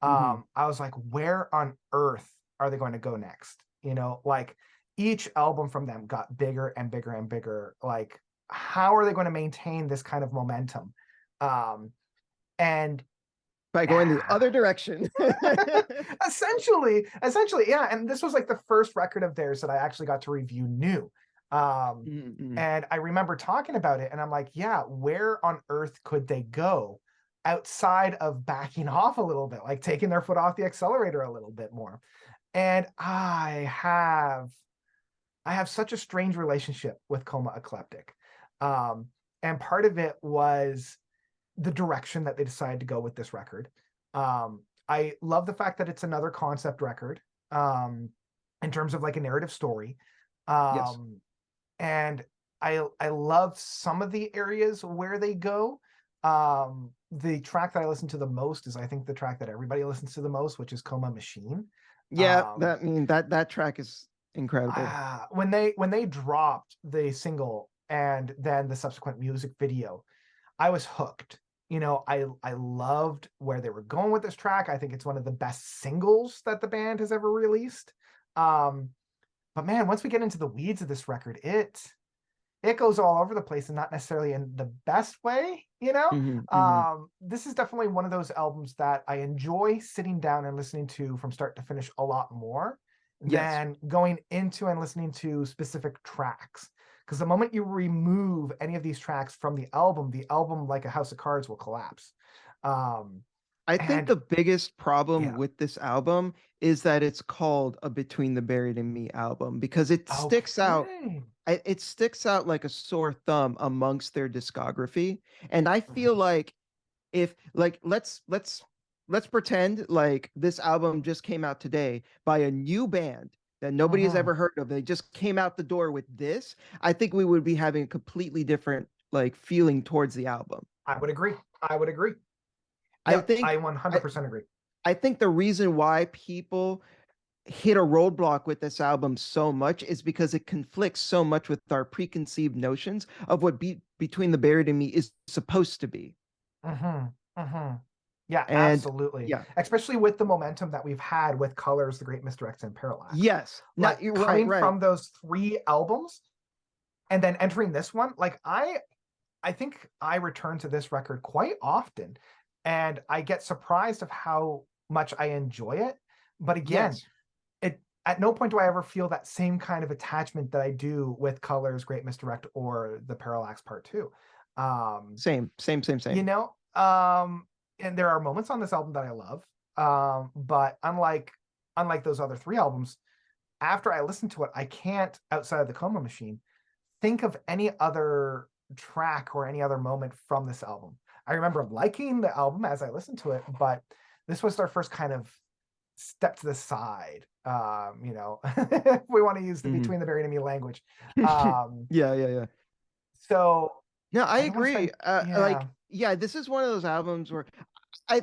Mhm. I was like, where on earth are they going to go next? You know, like each album from them got bigger and bigger and bigger. Like, how are they going to maintain this kind of momentum? Um, and By going the other direction. essentially, yeah. And this was like the first record of theirs that I actually got to review new. Um, Mhm. and I remember talking about it, and I'm like, yeah, where on earth could they go outside of backing off a little bit, like taking their foot off the accelerator a little bit more? And I have such a strange relationship with Coma Eclectic. Um, and part of it was the direction that they decided to go with this record. I love the fact that it's another concept record, um, in terms of like a narrative story. Yes. Um, and I love some of the areas where they go. The track that I listen to the most is I think the track that everybody listens to the most, which is Coma Machine. Yeah, Um, that I mean that track is incredible. when they dropped the single and then the subsequent music video, I was hooked. You know, I loved where they were going with this track. I think it's one of the best singles that the band has ever released. Um, but man, once we get into the weeds of this record, it goes all over the place and not necessarily in the best way, you know? Mhm. This is definitely one of those albums that I enjoy sitting down and listening to from start to finish a lot more Yes. than going into and listening to specific tracks. Because the moment you remove any of these tracks from the album, like a house of cards, will collapse. Um, I think and the biggest problem yeah, with this album is that it's called a Between the Buried and Me album because it sticks out. okay. It sticks out like a sore thumb amongst their discography, and I feel like if like let's pretend like this album just came out today by a new band that nobody has Mhm. ever heard of. They just came out the door with this. I think we would be having a completely different like feeling towards the album. I would agree. I would agree. I Yep, I think I, 100% agree. I think the reason why people hit a roadblock with this album so much is because it conflicts so much with our preconceived notions of what Between the Buried and Me is supposed to be. Mhm, mhm. Yeah, And absolutely. yeah, Especially with the momentum that we've had with Colors, The Great Misdirect, and Parallax. yes, Like not you're right, coming right. from those three albums and then entering this one, like I think I return to this record quite often and I get surprised of how much I enjoy it. But again, Yes, it at no point do I ever feel that same kind of attachment that I do with Colors, Great Misdirect, or the Parallax Part 2. Um, same. you know, and there are moments on this album that I love. But unlike those other three albums, after I listen to it, I can't, outside of the Coma Machine, think of any other track or any other moment from this album. I remember liking the album as I listened to it, but this was their first kind of step to the side. You know, if we want to use the Mhm. Between the Buried and Me language. Um, Yeah. so No, I I don't want to agree. spend, yeah. Yeah, this is one of those albums where I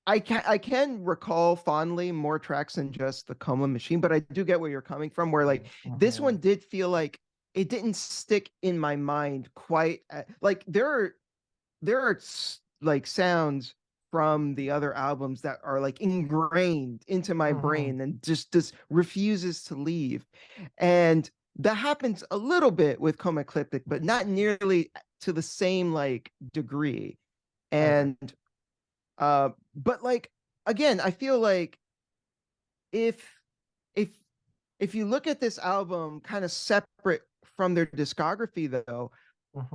I can recall fondly more tracks than just the Coma Machine, but I do get where you're coming from. Where like this Mhm. one did feel like it didn't stick in my mind quite like there are like sounds from the other albums that are like ingrained into my Mhm. brain and just refuses to leave. And that happens a little bit with Coma Ecliptic, but not nearly to the same like degree. I agree. And but like again, I feel like if if if you look at this album kind of separate from their discography though,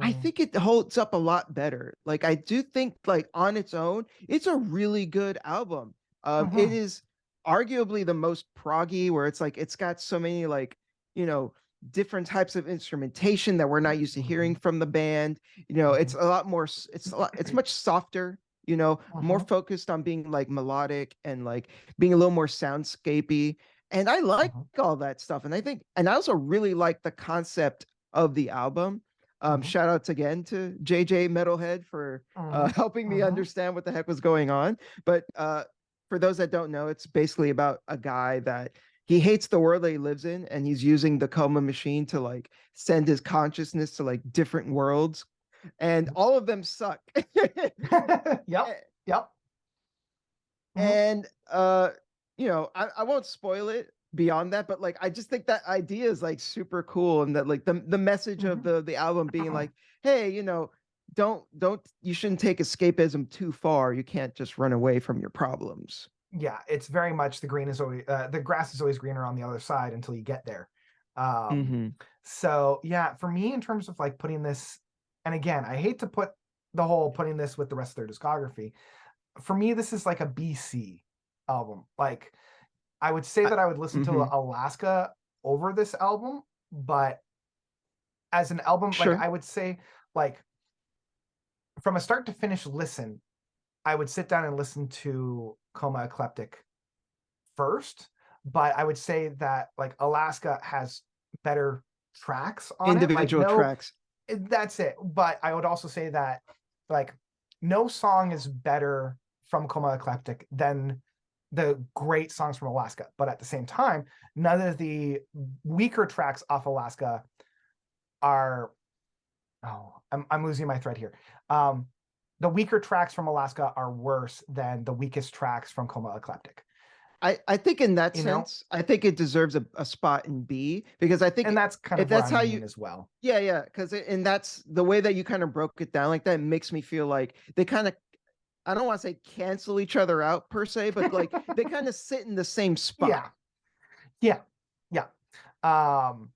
I Mhm, think it holds up a lot better. Like I do think like on its own, it's a really good album. It mhm, is arguably the most proggy where it's like it's got so many like, you know, different types of instrumentation that we're not used to hearing mhm, from the band. You know, it's mhm, a lot more it's much softer, you know, more mhm, focused on being like melodic and like being a little more soundscapey. And I like mhm, all that stuff. And I think and I also really like the concept of the album. mhm, Shout outs again to JJ Metalhead for mhm, helping me mhm. understand what the heck was going on. But for those that don't know, it's basically about a guy that he hates the world that he lives in, and he's using the coma machine to like send his consciousness to like different worlds, and all of them suck. Yep, yep. Mhm, And you know, I won't spoil it beyond that, but like I just think that idea is like super cool, and that like the message of mhm. the album being like, hey, you know, don't you shouldn't take escapism too far. You can't just run away from your problems. Yeah, it's very much the grass is always greener on the other side until you get there. Um, Mm-hmm. so yeah, for me in terms of like putting this, and again, I hate to put the whole putting this with the rest of their discography. For me, this is like a BC album. Like I would say I, that I would listen to mm-hmm. Alaska over this album, but as an album, like Sure. I would say, like from a start to finish listen, I would sit down and listen to Coma Eclectic first, but I would say that like Alaska has better tracks on it. Like Individual no, tracks. that's it. But I would also say that like no song is better from Coma Eclectic than the great songs from Alaska. But at the same time, none of the weaker tracks off Alaska are I'm losing my thread here. Um the weaker tracks from Alaska are worse than the weakest tracks from Coma Eclectic. I think in that You know, sense, I think it deserves a spot in B because I think and that's kind if of where that's I'm how leaning you, as well. yeah, yeah, because and that's the way that you kind of broke it down like that makes me feel like they kind of, I don't want to say cancel each other out per se, but like they kind of sit in the same spot. Yeah, yeah, yeah. Um,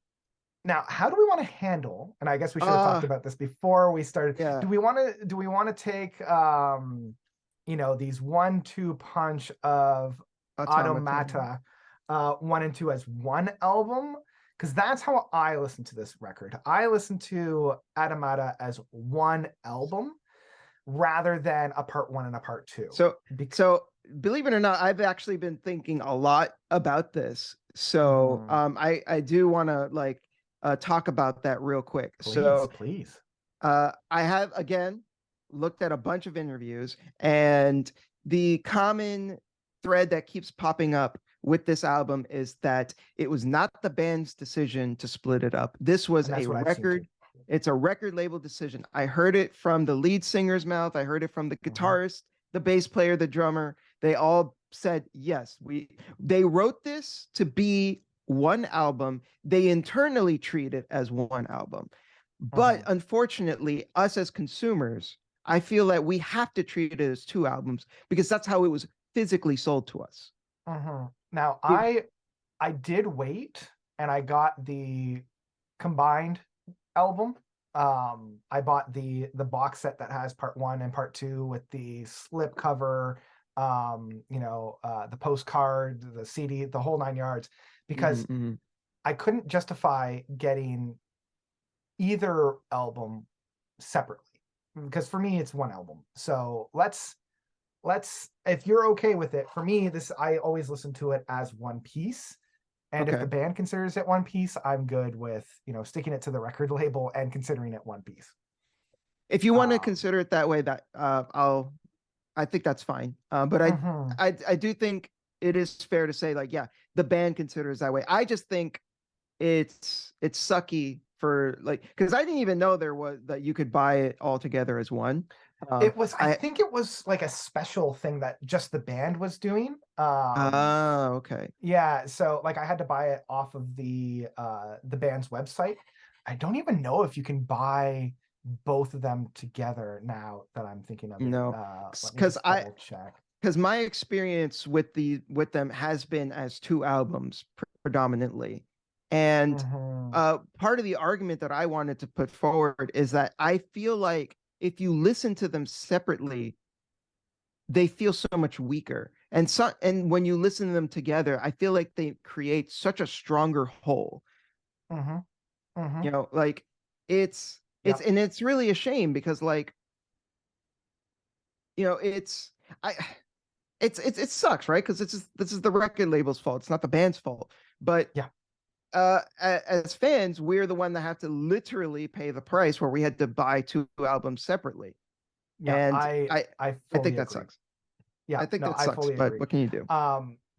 Now, how do we want to handle? And I guess we should have talked Uh about this before we started. yeah, Do we want to take these 1-2 punch of automaton. Automata 1 and 2 as one album? Because that's how I listen to this record. I listen to Automata as one album rather than a part one and a part two. So Bec- so believe it or not, I've actually been thinking a lot about this. So Mhm. I do want to like talk about that real quick. Please, So please. I have again looked at a bunch of interviews, and the common thread that keeps popping up with this album is that it was not the band's decision to split it up. This was And a that's what I've seen too. record. It's a record label decision. I heard it from the lead singer's mouth. I heard it from the Mhm. guitarist, the bass player, the drummer. They all said, yes, they wrote this to be one album. They internally treat it as one album. But Mhm. unfortunately, us as consumers, I feel that we have to treat it as two albums because that's how it was physically sold to us. Now If I did wait and I got the combined album. I bought the box set that has part one and part two with the slip cover, the postcard, the CD, the whole 9 yards, Mhm, because mhm. I couldn't justify getting either album separately. Because for me, it's one album. So let's if you're okay with it, for me, this I always listen to it as one piece. And if the Okay. band considers it one piece, I'm good with, sticking it to the record label and considering it one piece. If you want to Um, consider it that way, that I think that's fine. But mhm. I do think it is fair to say, like, yeah, the band considers that way. I just think it's sucky for like because I didn't even know there was that you could buy it all together as one. I think it was like a special thing that just the band was doing. Okay. Yeah, so like I had to buy it off of the band's website. I don't even know if you can buy both of them together now that I'm thinking of it. No, Let me because just double check. because my experience with them has been as two albums predominantly, and Mhm. part of the argument that I wanted to put forward is that I feel like if you listen to them separately, they feel so much weaker. And when you listen to them together, I feel like they create such a stronger whole. Mhm. Mhm. Like it's Yep. and it's really a shame because like, it's I it sucks, right? Because this is the record label's fault. It's not the band's fault. But Yeah. as fans, we're the one that have to literally pay the price where we had to buy two albums separately. Yeah. And I I think fully that agree. sucks. Yeah. I think No, that I sucks, fully but agree. what can you do?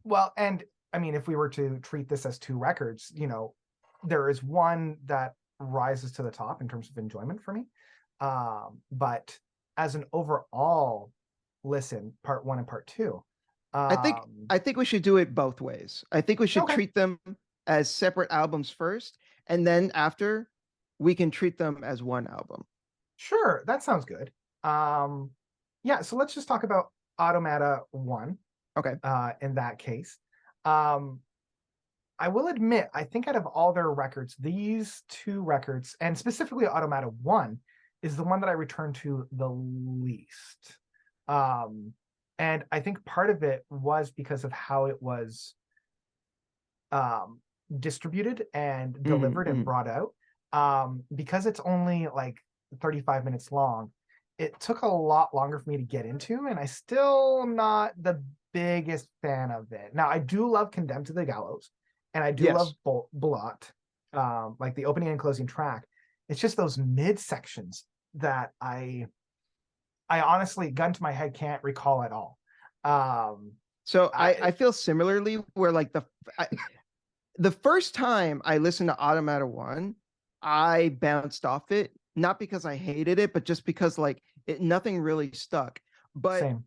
Well, and I mean, if we were to treat this as two records, there is one that rises to the top in terms of enjoyment for me. But as an overall listen, part one and part two, I think um, I think we should do it both ways. I think we should okay, treat them as separate albums first, and then after we can treat them as one album. sure, that sounds good. Um, yeah, so let's just talk about Automata 1 Okay. in that case. Um, I will admit, I think out of all their records, these two records, and specifically Automata 1, is the one that I return to the least. Um, and I think part of it was because of how it was um, distributed and Mhm, delivered and mhm. brought out. Because it's only like 35 minutes long, it took a lot longer for me to get into, and I still not the biggest fan of it. Now, I do love Condemned to the Gallows, and I do love Yes. Blot, like the opening and closing track. It's just those mid sections that I honestly, gun to my head, can't recall at all. Um, So I I feel similarly where like the first time I listened to Automata 1, I bounced off it, not because I hated it, but just because like nothing really stuck. But Same.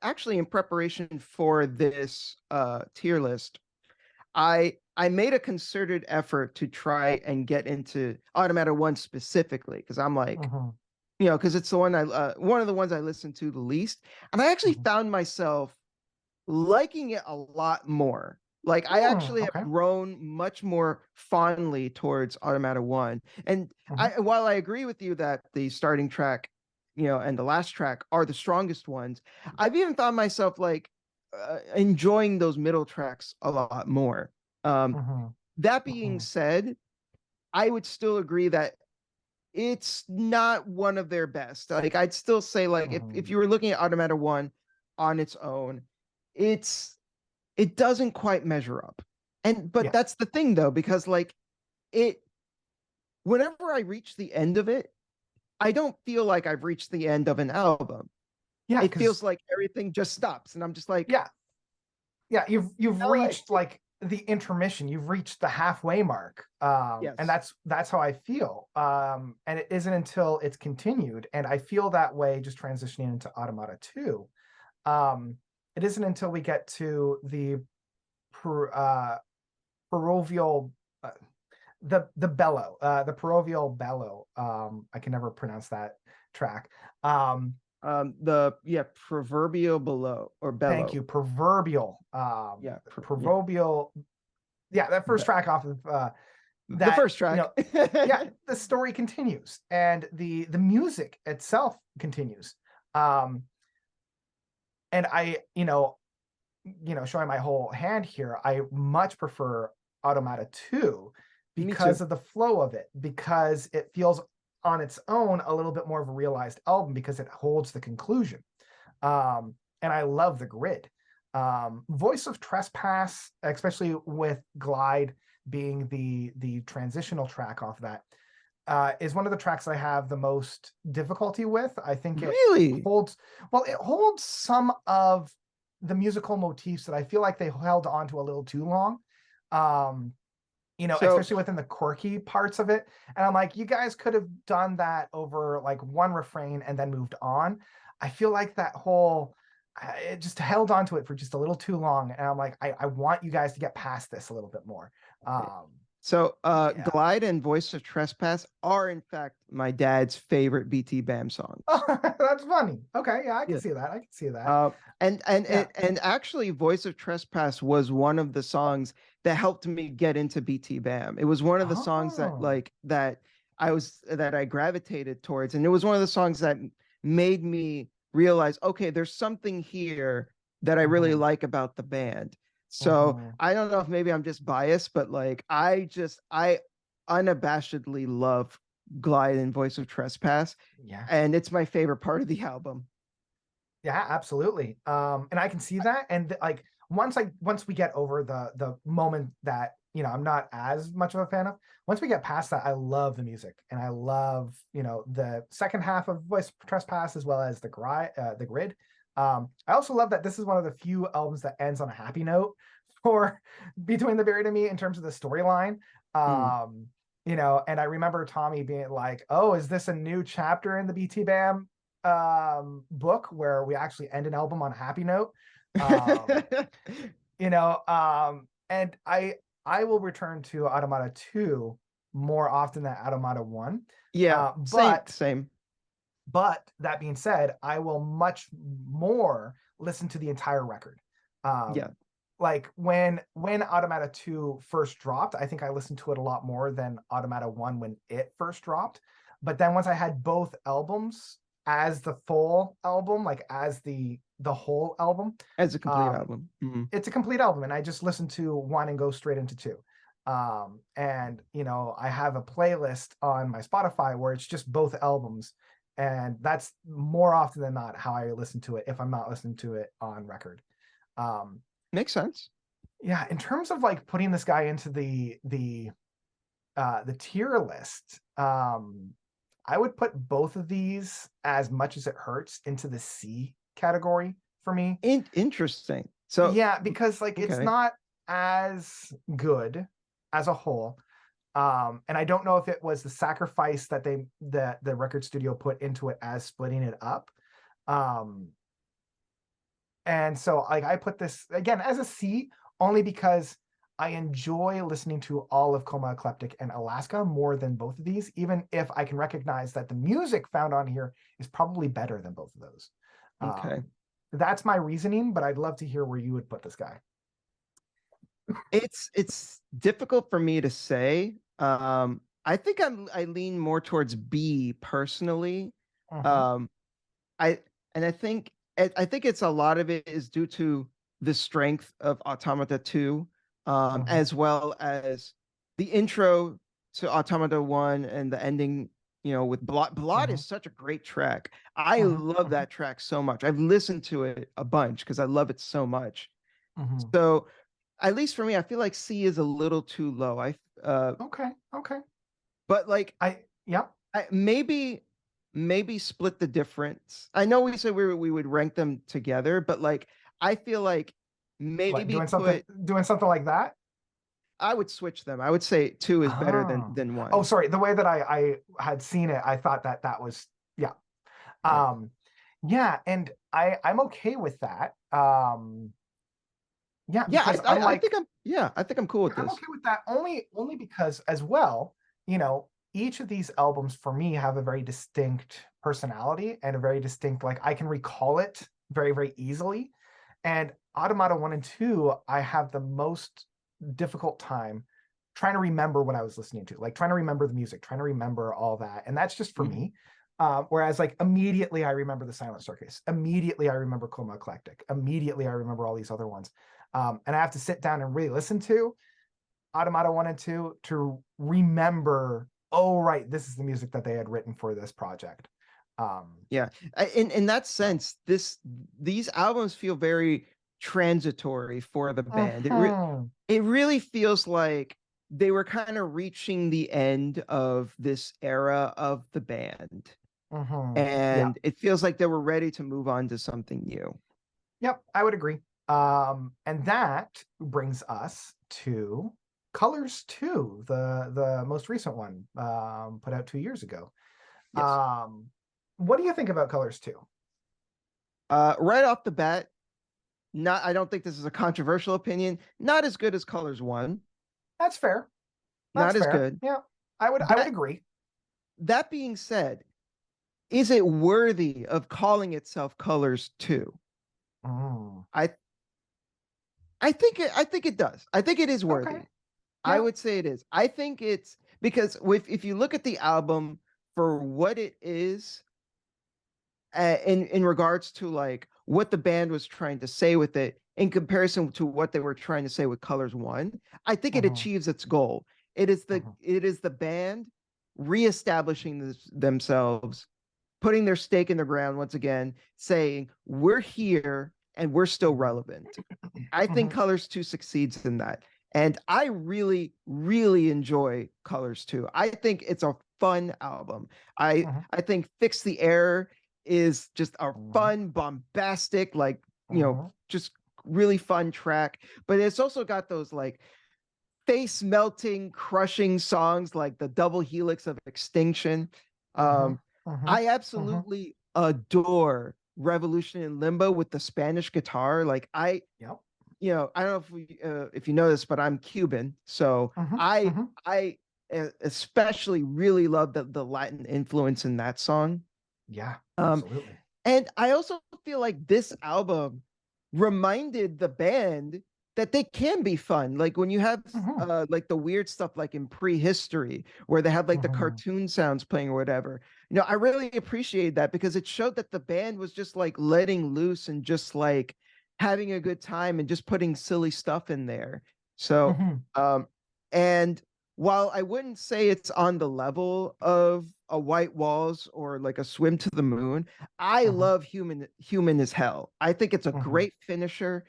actually in preparation for this tier list, I made a concerted effort to try and get into Automata 1 specifically because I'm like, Mhm, because it's the one of the ones I listen to the least. And I actually mhm. found myself liking it a lot more. Like I actually have Okay. grown much more fondly towards Automata 1. And Mhm. while I agree with you that the starting track, and the last track are the strongest ones, I've even found myself like enjoying those middle tracks a lot more. Um, Mhm. that being Mhm. said, I would still agree that it's not one of their best. Like I'd still say like if Mhm. you were looking at Automata 1 on its own, it's it doesn't quite measure up. But Yeah. that's the thing though, because like it whenever I reach the end of it, I don't feel like I've reached the end of an album. Yeah, It feels because like everything just stops and I'm just like, yeah, yeah, you've like reached like the intermission. You've reached the halfway mark. And yes. that's how I feel. And it isn't until it's continued, and I feel that way just transitioning into Automata 2. It isn't until we get to the Perovial uh, the bellow, the Perovial bellow. I can never pronounce that track. Um, The proverbial below or Thank bellow. you. Proverbial. Yeah. Proverbial. Yeah, that first track off of The that, first track. yeah, the story continues and the music itself continues. Um, and showing my whole hand here, I much prefer Automata 2 Me too. because of the flow of it, because it feels on its own a little bit more of a realized album because it holds the conclusion. And I love the grid. Voice of Trespass, especially with Glide being the transitional track off that, is one of the tracks I have the most difficulty with. I think Really? it holds some of the musical motifs that I feel like they held on to a little too long. Um, So especially within the quirky parts of it. And I'm like, you guys could have done that over like one refrain and then moved on. I feel like that whole it just held on to it for just a little too long. And I'm like, I want you guys to get past this a little bit more. Um, So, Yeah. Glide and Voice of Trespass are in fact my dad's favorite BT Bam songs. That's funny. Okay, yeah, I can Yeah. see that. I can see that. Uh, Yeah. and actually, Voice of Trespass was one of the songs that helped me get into BT Bam. It was one of the songs that Oh. like that I gravitated towards, and it was one of the songs that made me realize, okay, there's something here that I really Mhm, like about the band. So mhm. I don't know if maybe I'm just biased, but like I unabashedly love Glide and Voice of Trespass, Yeah. and it's my favorite part of the album. Yeah, absolutely. And I can see that. And like once we get over the moment that, I'm not as much of a fan of, once we get past that, I love the music and I love, the second half of Voice of Trespass as well as the grid. I also love that this is one of the few albums that ends on a happy note for Between the Buried and Me in terms of the storyline. Mm. And I remember Tommy being like, "Oh, is this a new chapter in the BT Bam book where we actually end an album on a happy note?" um and I will return to Automata 2 more often than Automata 1. Yeah, uh same, but same. but that being said, I will much more listen to the entire record. Yeah. Like when Automata 2 first dropped, I think I listened to it a lot more than Automata 1 when it first dropped. But then once I had both albums as the full album, like as the whole album, As a complete um, album. Mhm. it's a complete album, and I just listened to one and go straight into two. And I have a playlist on my Spotify where it's just both albums, and that's more often than not how I listen to it if I'm not listening to it on record. Um, Makes sense. yeah, in terms of like putting this guy into the tier list, I would put both of these, as much as it hurts, into the C category for me. Interesting. So, Yeah, because like it's okay. not as good as a whole. And I don't know if it was the sacrifice that the record studio put into it as splitting it up. Um, and so like I put this again as a C only because I enjoy listening to all of Coma Eclectic and Alaska more than both of these, even if I can recognize that the music found on here is probably better than both of those. Okay. Um, that's my reasoning, but I'd love to hear where you would put this guy. It's difficult for me to say. I think I lean more towards B personally. Mhm, Um, I and I think it's a lot of it is due to the strength of Automata 2, mhm, as well as the intro to Automata 1 and the ending, with Blot. Blot mhm, is such a great track. I mhm, love mhm, that track so much. I've listened to it a bunch because I love it so much. mhm. So at least for me, I feel like C is a little too low. Okay, okay. But like Yep. maybe split the difference. I know we said we would rank them together, but like I feel like What, maybe put doing something like that? I would switch them. I would say two is better than Oh. Oh, one. sorry. The way that I had seen it, I thought that was, yeah. Yeah. Um, yeah, and I'm okay with that. Yeah, Yeah, because unlike I think I'm cool with I'm this. okay with that only because as well, each of these albums for me have a very distinct personality and a very distinct, like I can recall it very, very easily. And Automata 1 and 2, I have the most difficult time trying to remember what I was listening to, like trying to remember the music, trying to remember all that. And that's just for Mhm. me. Whereas like immediately I remember the Silent Circus. Immediately I remember Coma Eclectic. Immediately I remember all these other ones. And I have to sit down and really listen to Automata 1 and 2 to remember, oh, right, this is the music that they had written for this project. Um, Yeah. In that so. sense, these albums feel very transitory for the band. Mhm, It really feels like they were kind of reaching the end of this era of the band. yeah, And it feels like they were ready to move on to something new. yep, I would agree. And that brings us to Colors 2, the most recent one, put out 2 years ago. Yes. Um, what do you think about Colors 2? Right off the bat, not I don't think this is a controversial opinion. Not as good as Colors One. That's fair. That's not as fair. good. Yeah, I would That agree. that being said, is it worthy of calling itself Colors 2? Mm, I I think it does. I think it is okay. worthy. I Yeah. would say it is. I think it's because if you look at the album for what it is, in regards to like what the band was trying to say with it in comparison to what they were trying to say with Colors 1, I think it Hmm. achieves its goal. Hmm. It is the band reestablishing themselves, putting their stake in the ground once again, saying we're here and we're still relevant. I think Hmm. Colors 2 succeeds in that. And I really, really enjoy Colors 2. I think it's a fun album. Hmm. I think Fix the Error is just a Hmm. fun, bombastic, like, Hmm. just really fun track. But it's also got those like face melting, crushing songs like the Double Helix of Extinction. Hmm. Um, Hmm. I Hmm. absolutely adore Revolution in Limbo with the Spanish guitar. Like Yep. I don't know if you know this, but I'm Cuban, so Hmm. I Hmm. I especially really love the Latin influence in that song. Yeah, Um, absolutely. and I also feel like this album reminded the band that they can be fun. Like when you have Hmm. like the weird stuff like in Prehistory, where they have like the Hmm. cartoon sounds playing or whatever. I really appreciate that because it showed that the band was just like letting loose and just like having a good time and just putting silly stuff in there. So Hmm. um and while I wouldn't say it's on the level of a White Walls or like a Swim to the Moon, I Hmm. love Human as Hell. I think it's a Hmm. great finisher,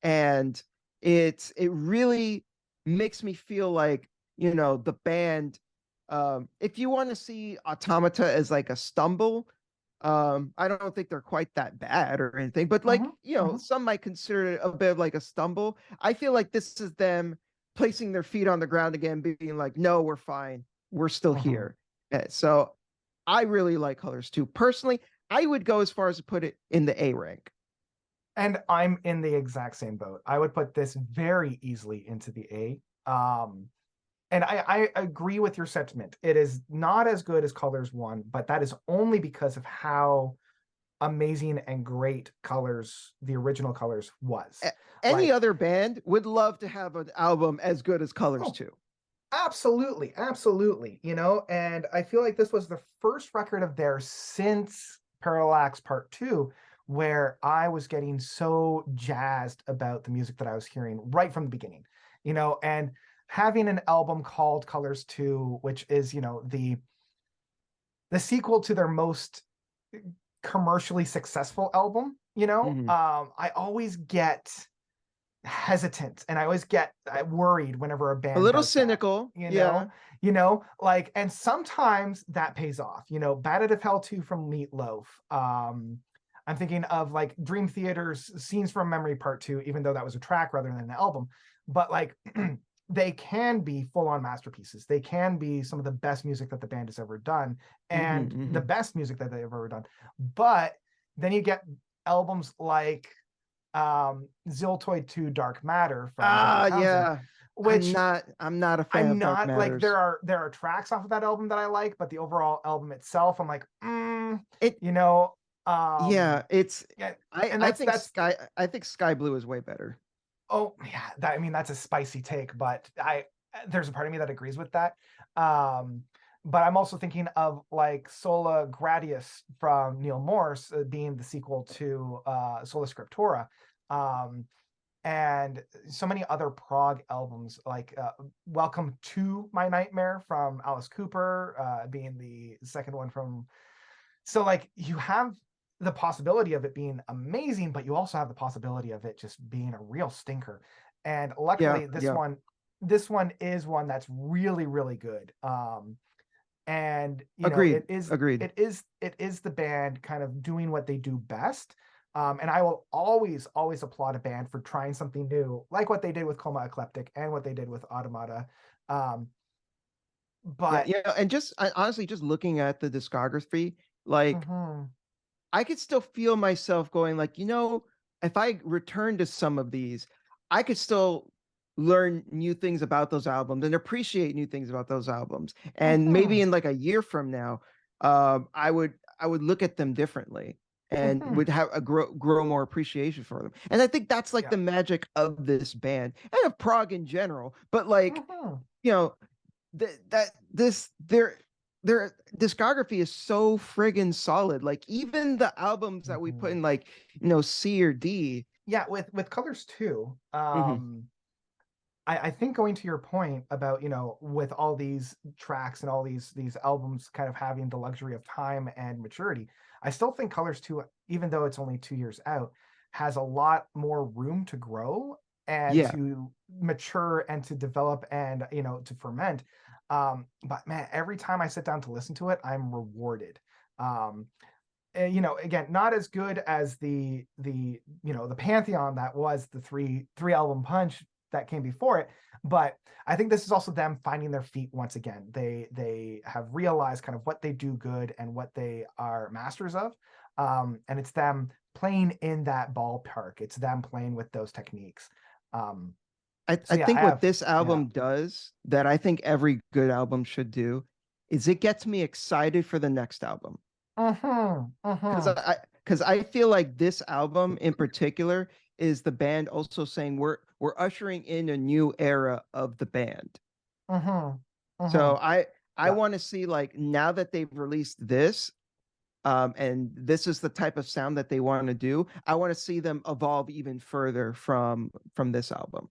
and it really makes me feel like the band. If you want to see Automata as like a stumble, I don't think they're quite that bad or anything, but like Hmm. Hmm. some might consider it a bit of like a stumble. I feel like this is them placing their feet on the ground again, being like, no, we're fine, we're still Hmm. here. So I really like Colors 2. Personally, I would go as far as to put it in the A rank. And I'm in the exact same boat. I would put this very easily into the A. And I agree with your sentiment. It is not as good as Colors 1, but that is only because of how amazing and great Colors, the original Colors, was. Any Like, other band would love to have an album as good as Colors oh, 2. absolutely, absolutely. And I feel like this was the first record of theirs since Parallax Part 2 where I was getting so jazzed about the music that I was hearing right from the beginning. And having an album called Colors 2, which is, the sequel to their most commercially successful album, Mm-hmm. I always get hesitant and I always get worried whenever a A band little does that, cynical, you know, yeah. like, and sometimes that pays off, Batted of Hell 2 from Meatloaf. I'm thinking of like Dream Theater's Scenes from Memory Part 2, even though that was a track rather than an album, but like they can be full-on masterpieces. They can be some of the best music that the band has ever done Mm-hmm, and the mm-hmm. best music that they've ever done. But then you get albums like Ziltoid 2 Dark Matter from Devin Townsend, Yeah. which I'm not a fan I'm of Dark not like, Matters. there are tracks off of that album that I like, but the overall album itself, I'm like, It you know, Yeah, it's yeah, and that's I think Sky Blue is way better. oh yeah, I mean that's a spicy take, but there's a part of me that agrees with that. Um, but I'm also thinking of like Sola Gradius from Neil Morse, being the sequel to Sola Scriptura. Um, and so many other prog albums like Welcome to My Nightmare from Alice Cooper, being the second one from. So like you have the possibility of it being amazing, but you also have the possibility of it just being a real stinker. And Yeah, luckily yeah. this one is one that's really, really good. And Agreed. it is Agreed. it is the band kind of doing what they do best. And I will always applaud a band for trying something new, like what they did with Coma Eclectic and what they did with Automata. Um, Yeah, but and honestly, just looking at the discography, like mhm, I could still feel myself going like, if I return to some of these, I could still learn new things about those albums and appreciate new things about those albums. And maybe Mhm, in like a year from now, I would look at them differently and mhm. would have a grow more appreciation for them. And I think that's like Yeah. the magic of this band and of prog in general. But like, Mhm, you know, that this their discography is so friggin' solid. Like even the albums that we put mhm. in like, C or D. Yeah, with Colors too. Mhm. I think going to your point about, with all these tracks and all these albums kind of having the luxury of time and maturity, I still think Colors 2, even though it's only 2 years out, has a lot more room to grow and Yeah. to mature and to develop and, to ferment. But man, every time I sit down to listen to it, I'm rewarded. Um, and, again, not as good as the pantheon that was the three album punch that came before it, but I think this is also them finding their feet once again. They have realized kind of what they do good and what they are masters of, and it's them playing in that ballpark. It's them playing with those techniques. um I so yeah, I think what have. this Yeah. album does that I think every good album should do is it gets me excited for the next album. Mm-hmm, Because mm-hmm, because I feel like this album in particular is the band also saying we're ushering in a new era of the band. mm-hmm, mm-hmm. So I Yeah, want to see like now that they've released this, and this is the type of sound that they want to do. I want to see them evolve even further from this album.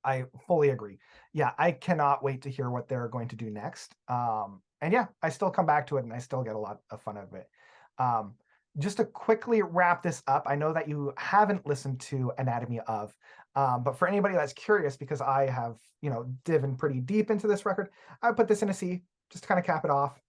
I fully agree. Yeah, I cannot wait to hear what they're going to do next. And yeah, I still come back to it and I still get a lot of fun out of it. Um, just to quickly wrap this up, I know that you haven't listened to Anatomy of, but for anybody that's curious, because I have, diving pretty deep into this record, I put this in a C just to kind of cap it off,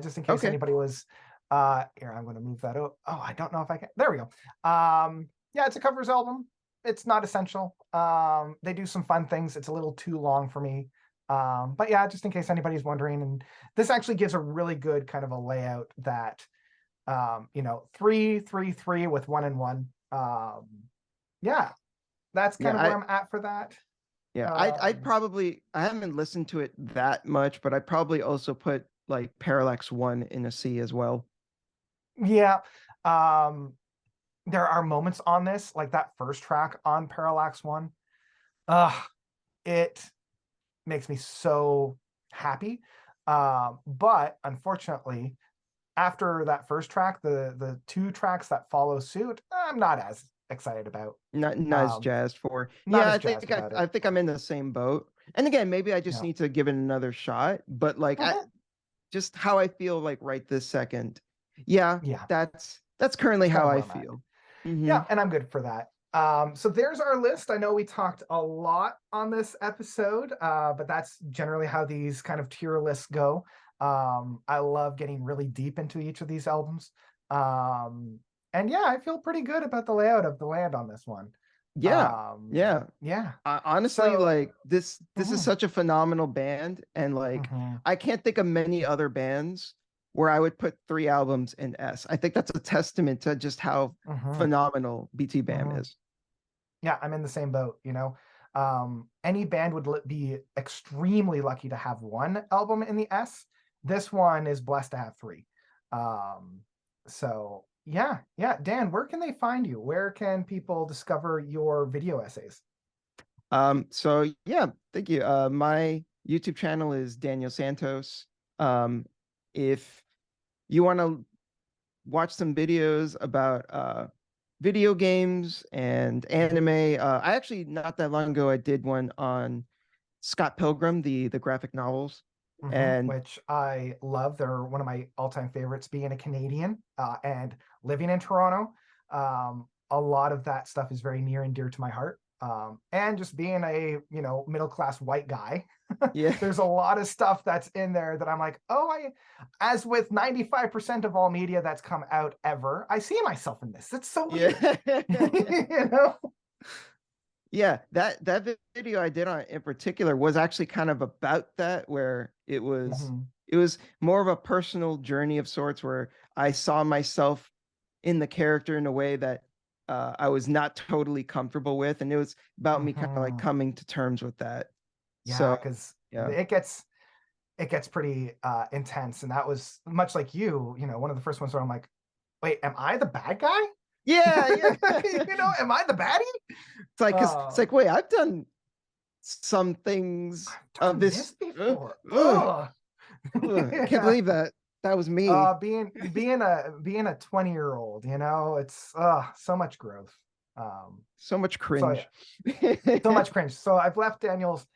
just in case Okay. anybody was, here, I'm going to move that out. Oh, I don't know if I can. There we go. Yeah, it's a covers album. It's not essential. They do some fun things. It's a little too long for me. But yeah, just in case anybody's wondering, and this actually gives a really good kind of a layout that 3-3-3 with 1 and 1. Yeah, that's Yeah, kind of where I'm at for that. I'd Um, probably I haven't listened to it that much, but I'd probably also put like Parallax 1 in a C as well. yeah. Um, there are moments on this, like that first track on Parallax 1. Uh, it makes me so happy. But unfortunately, after that first track, the two tracks that follow suit, I'm not as excited about. Not as Um, jazzed for. not Yeah, as jazzed about it. I think I'm in the same boat. And again, maybe I just Yeah. need to give it another shot, but like I Mhm. just how I feel like right this second. Yeah, Yeah, that's currently it's kind how of I where I'm at. feel. Hmm. Yeah, and I'm good for that. So there's our list. I know we talked a lot on this episode, but that's generally how these kind of tier lists go. I love getting really deep into each of these albums. Um, and yeah, I feel pretty good about the layout of the land on this one. Yeah. Yeah. Yeah. Honestly, So, like this is mhm, such a phenomenal band, and like mhm, I can't think of many other bands where I would put three albums in S. I think that's a testament to just how mhm, phenomenal BT Bam mhm. is. Yeah, I'm in the same boat. Any band would be extremely lucky to have one album in the S. This one is blessed to have three. Um, so yeah, yeah. Dan, where can they find you? Where can people discover your video essays? So yeah, thank you. My YouTube channel is Daniel Santos. If you want to watch some videos about video games and anime, I actually not that long ago I did one on Scott Pilgrim, the graphic novels, and Which I love. They're one of my all-time favorites, being a Canadian and living in Toronto. A lot of that stuff is very near and dear to my heart. And just being a middle-class white guy, yeah, there's a lot of stuff that's in there that I'm like, oh, as with 95% of all media that's come out ever, I see myself in this. It's so weird. yeah. you know? Yeah, that video I did on in particular was actually kind of about that, where Mhm. it was more of a personal journey of sorts, where I saw myself in the character in a way that I was not totally comfortable with, and it was about me kind of like Mhm. coming to terms with that. Yeah, So because yeah, it gets pretty intense, and that was much like you know, one of the first ones where I'm like, wait, am I the bad guy? yeah, yeah. You know, am I the baddie? It's like, cause it's like, wait, I've done some things I've of done this. this before. Ugh, Ugh. I can't Yeah. believe that was me. Being a 20-year-old, you know, it's so much growth. Um, So much so yeah, cringe. so much cringe. So I've left Daniel's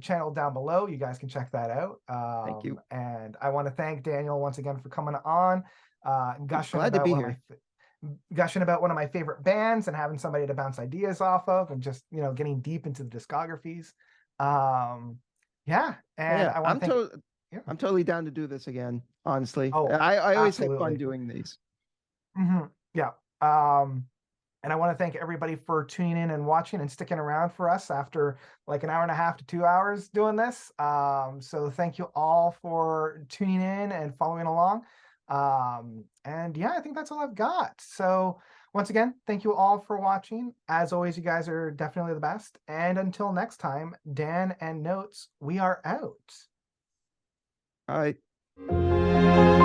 channel down below. You guys can check that out. Thank you. And I want to thank Daniel once again for coming on, gushing Glad to about be one of here. gushing about one of my favorite bands and having somebody to bounce ideas off of, and just, you know, getting deep into the discographies. Um, yeah, and Yeah, I want to thank. Yeah. I'm totally down to do this again. Honestly, Oh, I always have fun absolutely. doing these. Yeah. Um, and I want to thank everybody for tuning in and watching and sticking around for us after like an hour and a half to 2 hours doing this. So thank you all for tuning in and following along. And yeah, I think that's all I've got. So once again, thank you all for watching. As always, you guys are definitely the best. And until next time, Dan and Notes, we are out. All right.